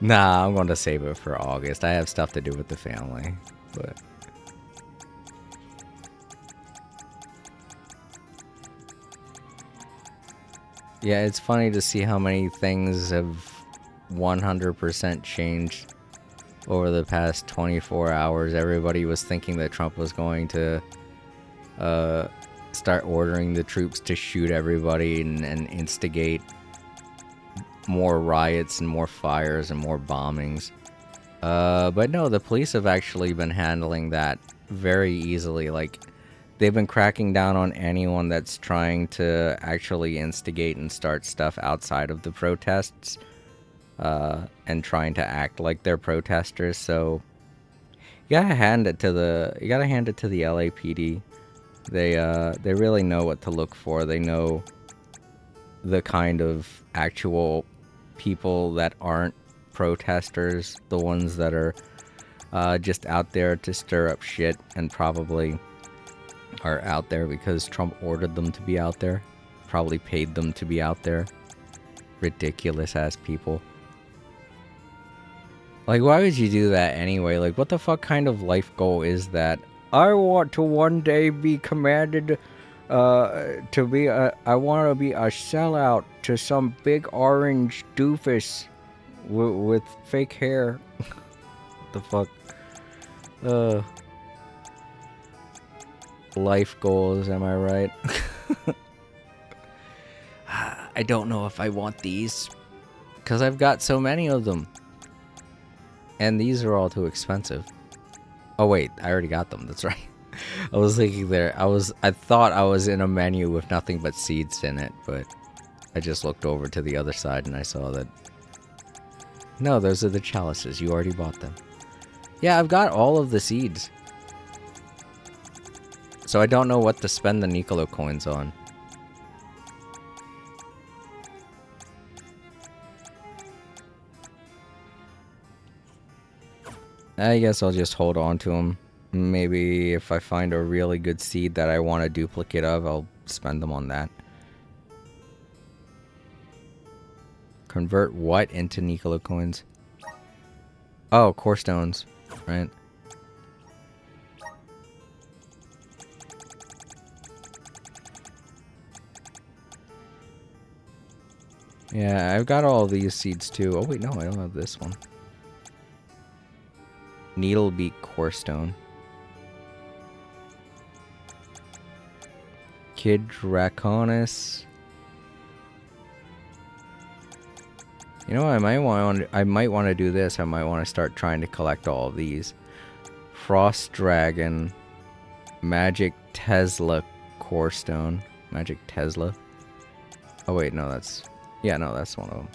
Nah, I'm going to save it for August. I have stuff to do with the family, but... Yeah, it's funny to see how many things have 100% changed over the past 24 hours. Everybody was thinking that Trump was going to start ordering the troops to shoot everybody and instigate more riots and more fires and more bombings. But no, the police have actually been handling that very easily. Like, they've been cracking down on anyone that's trying to actually instigate and start stuff outside of the protests, and trying to act like they're protesters. So you gotta hand it to the LAPD. They really know what to look for. They know the kind of actual people that aren't protesters, the ones that are just out there to stir up shit, and probably are out there because Trump ordered them to be out there, probably paid them to be out there. Ridiculous ass people. Like, why would you do that anyway? Like, what the fuck kind of life goal is that? I want to one day be commanded to be I want to be a sellout to some big orange doofus with fake hair. What the fuck? Life goals, am I right? I don't know if I want these, because I've got so many of them. And these are all too expensive. Oh wait, I already got them, that's right. I was thinking there, I thought I was in a menu with nothing but seeds in it, but I just looked over to the other side and I saw that, no, those are the chalices, you already bought them. Yeah, I've got all of the seeds. So I don't know what to spend the Nicolo coins on. I guess I'll just hold on to them. Maybe if I find a really good seed that I want a duplicate of, I'll spend them on that. Convert what into Nicolo coins? Oh, core stones, right? Yeah, I've got all these seeds too. Oh wait, no, I don't have this one. Needlebeak core stone. Kid Draconis. You know, I might want to do this. I might want to start trying to collect all of these. Frost Dragon, Magic Tesla core stone. Magic Tesla. Oh wait, no, that's that's one of them.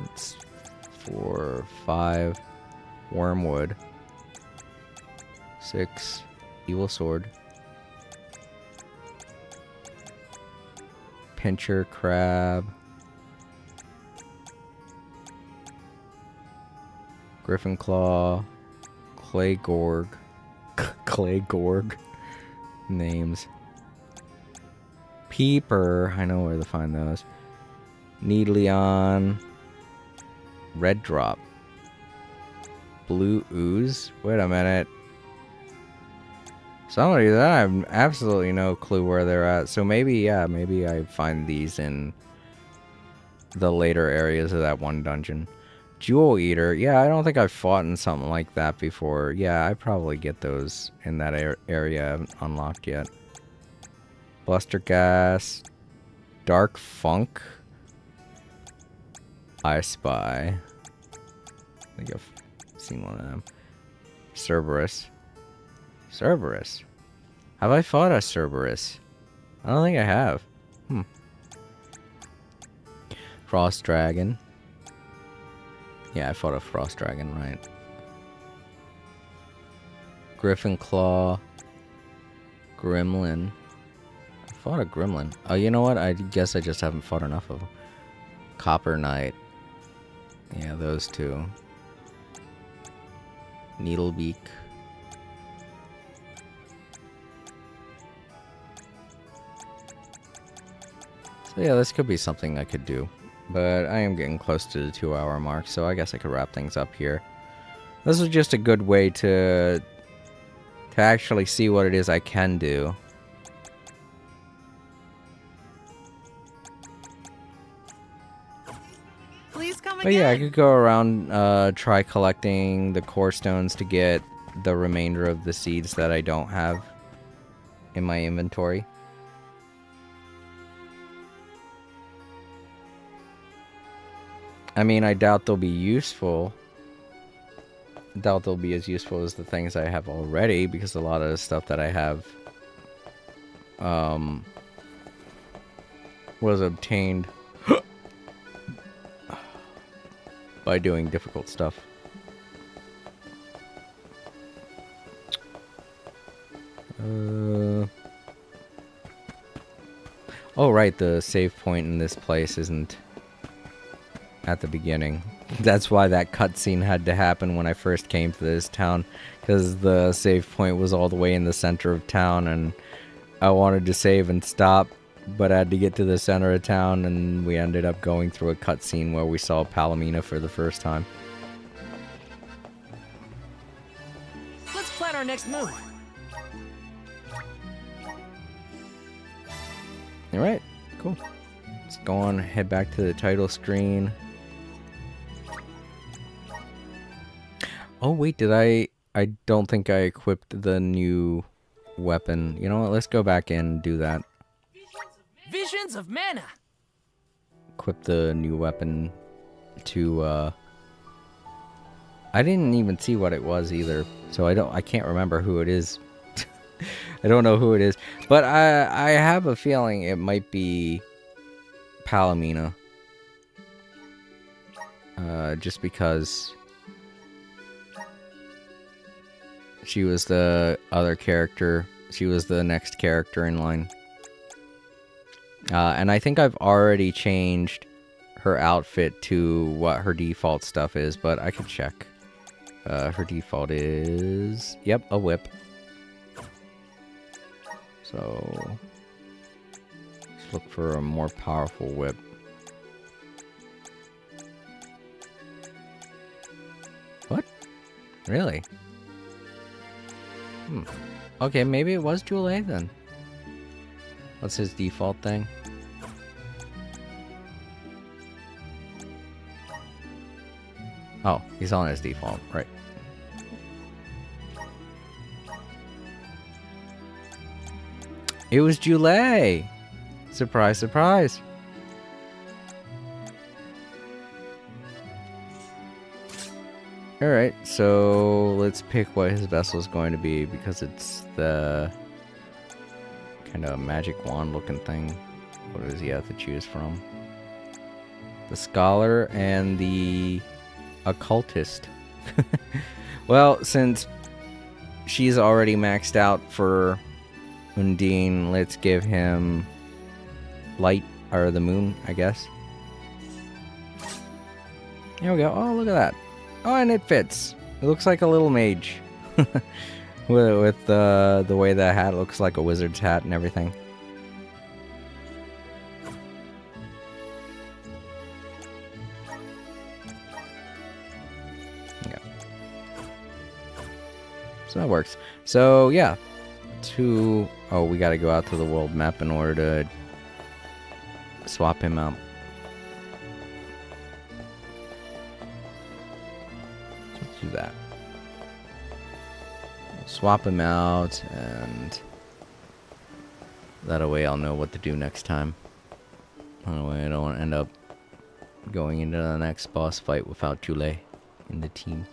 It's 4, 5. Wormwood. 6. Evil Sword. Pincher Crab. Griffin Claw, Clay Gorg, Clay Gorg names. Peeper, I know where to find those. Needleon, Red Drop, Blue Ooze. Wait a minute. Somebody that I have absolutely no clue where they're at. So maybe, yeah, maybe I find these in the later areas of that one dungeon. Jewel Eater. Yeah, I don't think I've fought in something like that before. Yeah, I probably get those in that area I haven't unlocked yet. Bluster Gas. Dark Funk. I Spy. I think I've seen one of them. Cerberus. Cerberus. Have I fought a Cerberus? I don't think I have. Frost Dragon. Yeah, I fought a Frost Dragon, right. Griffin Claw. Gremlin. I fought a Gremlin. Oh, you know what? I guess I just haven't fought enough of them. Copper Knight. Yeah, those two. Needlebeak. So yeah, this could be something I could do. But I am getting close to the 2-hour mark, so I guess I could wrap things up here. This was just a good way to actually see what it is I can do. Please come But yeah, I could go around, try collecting the core stones to get the remainder of the seeds that I don't have in my inventory. I mean, I doubt they'll be useful. I doubt they'll be as useful as the things I have already, because a lot of the stuff that I have was obtained by doing difficult stuff. Oh, right, the save point in this place isn't at the beginning. That's why that cutscene had to happen when I first came to this town, because the save point was all the way in the center of town, and I wanted to save and stop, but I had to get to the center of town, and we ended up going through a cutscene where we saw Palomina for the first time. Let's plan our next move. Alright, cool. Let's go on, head back to the title screen. Oh wait, did I don't think I equipped the new weapon. You know what, let's go back in and do that. Visions of Mana. Equip the new weapon to I didn't even see what it was either, so I can't remember who it is. I don't know who it is, but I have a feeling it might be Palomina. Just because she was the other character. She was the next character in line. And I think I've already changed her outfit to what her default stuff is, but I can check. Her default is... Yep, a whip. So... let's look for a more powerful whip. What? Really? Okay, maybe it was Jewel A then. What's his default thing? Oh, he's on his default, right. It was Jewel A! Surprise, surprise! Alright, so let's pick what his vessel is going to be, because it's the kind of magic wand looking thing. What does he have to choose from? The Scholar and the Occultist. Well, since she's already maxed out for Undine, let's give him Light, or the Moon, I guess. There we go. Oh, look at that. Oh, and it fits. It looks like a little mage. with the way the hat looks like a wizard's hat and everything. Yeah. So that works. So yeah. Oh, we gotta go out to the world map in order to swap him out. Let's do that. Swap him out, and that way I'll know what to do next time. That way I don't end up going into the next boss fight without Jule in the team.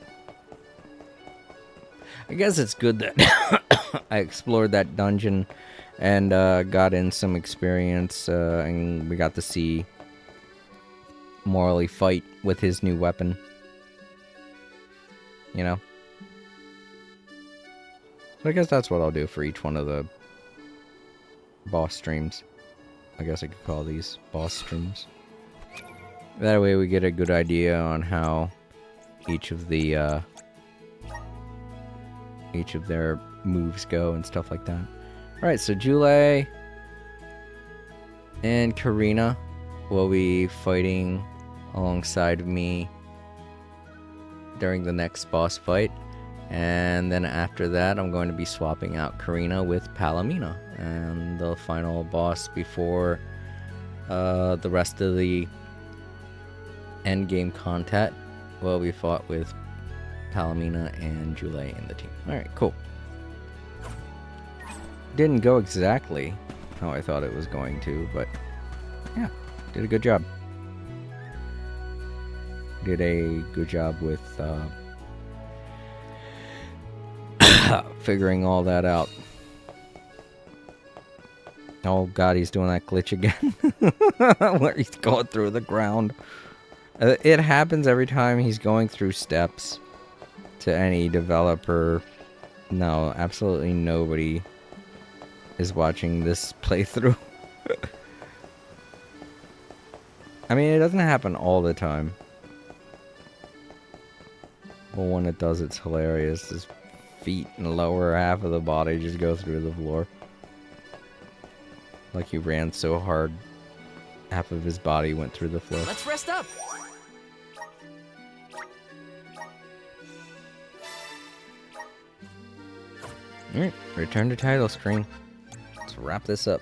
I guess it's good that I explored that dungeon and got in some experience, and we got to see Morley fight with his new weapon. You know? So I guess that's what I'll do for each one of the boss streams. I guess I could call these boss streams. That way we get a good idea on how each of their moves go and stuff like that. Alright, so Jule and Karina will be fighting alongside me during the next boss fight. And then after that, I'm going to be swapping out Karina with Palomina. And the final boss before the rest of the endgame content will be fought with Palomina and Jule in the team. Alright, cool. Didn't go exactly how I thought it was going to, but yeah, did a good job. Did a good job with figuring all that out. Oh god, he's doing that glitch again. Where he's going through the ground. It happens every time he's going through steps to any developer. No, absolutely nobody is watching this playthrough. I mean, it doesn't happen all the time. But when it does, it's hilarious. His feet and the lower half of the body just go through the floor. Like he ran so hard, half of his body went through the floor. Let's rest up. Alright, return to title screen. Let's wrap this up.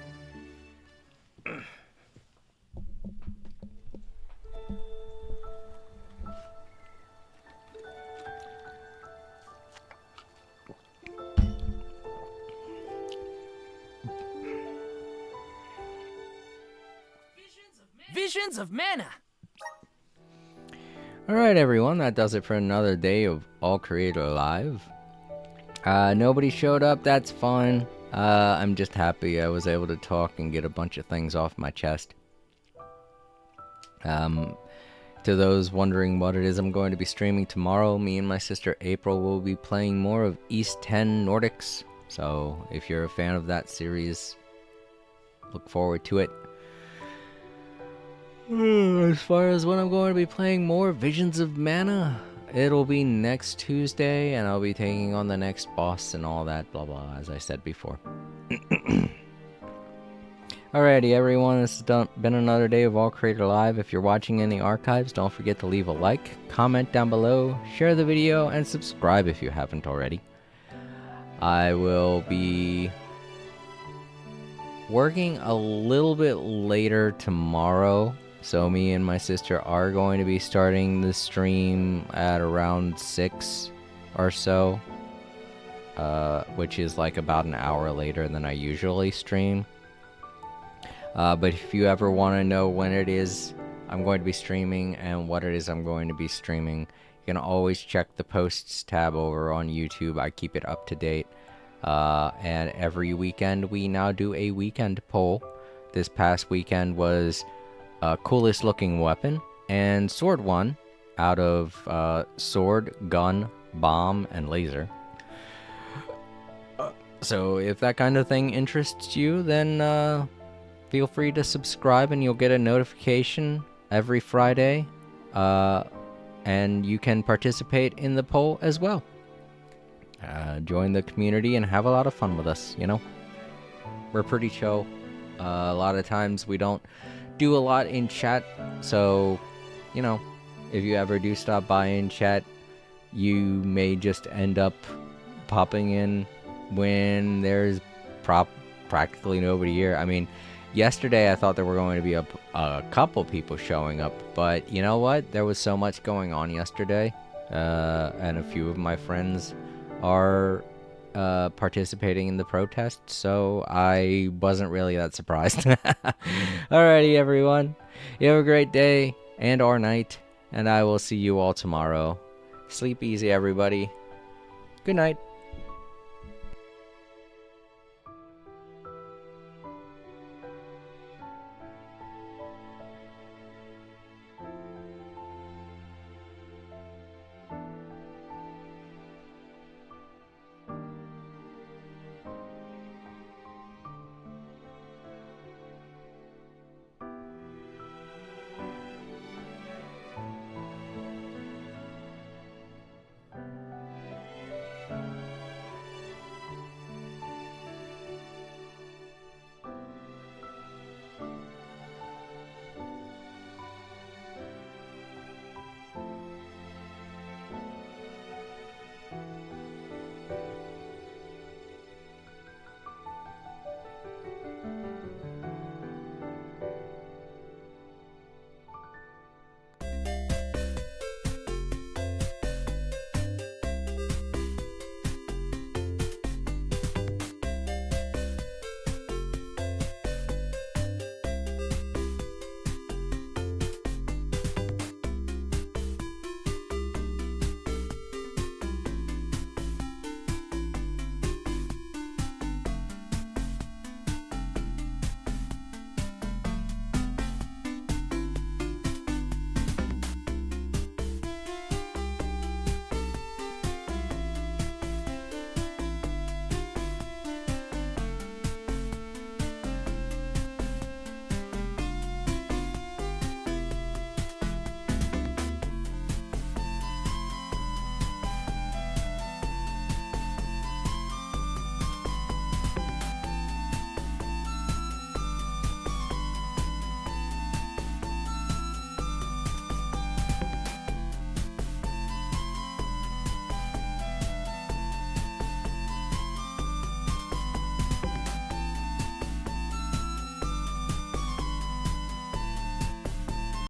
Visions of Mana. Alright everyone, that does it for another day of All Creator Live. Nobody showed up, that's fine. I'm just happy I was able to talk and get a bunch of things off my chest. To those wondering what it is I'm going to be streaming tomorrow, me and my sister April will be playing more of East 10 Nordics. So if you're a fan of that series, look forward to it. As far as when I'm going to be playing more Visions of Mana, it'll be next Tuesday, and I'll be taking on the next boss and all that, blah blah, as I said before. Alrighty everyone, this has been another day of All Creator Live. If you're watching in the archives, don't forget to leave a like, comment down below, share the video, and subscribe if you haven't already. I will be working a little bit later tomorrow. So me and my sister are going to be starting the stream at around 6 or so, which is like about an hour later than I usually stream. But if you ever want to know when it is I'm going to be streaming and what it is I'm going to be streaming, you can always check the posts tab over on YouTube. I keep it up to date. And every weekend we now do a weekend poll. This past weekend was coolest looking weapon, and Sword won out of sword, gun, bomb, and laser. So if that kind of thing interests you, then feel free to subscribe and you'll get a notification every Friday. And and you can participate in the poll as well. Join the community and have a lot of fun with us, you know? We're pretty chill. A lot of times we don't do a lot in chat, so, you know, if you ever do stop by in chat, you may just end up popping in when there's practically nobody here. I mean, yesterday I thought there were going to be a couple people showing up, but you know what? There was so much going on yesterday, and a few of my friends are participating in the protest, so I wasn't really that surprised. Alrighty, everyone. You have a great day and or night, and I will see you all tomorrow. Sleep easy, everybody. Good night.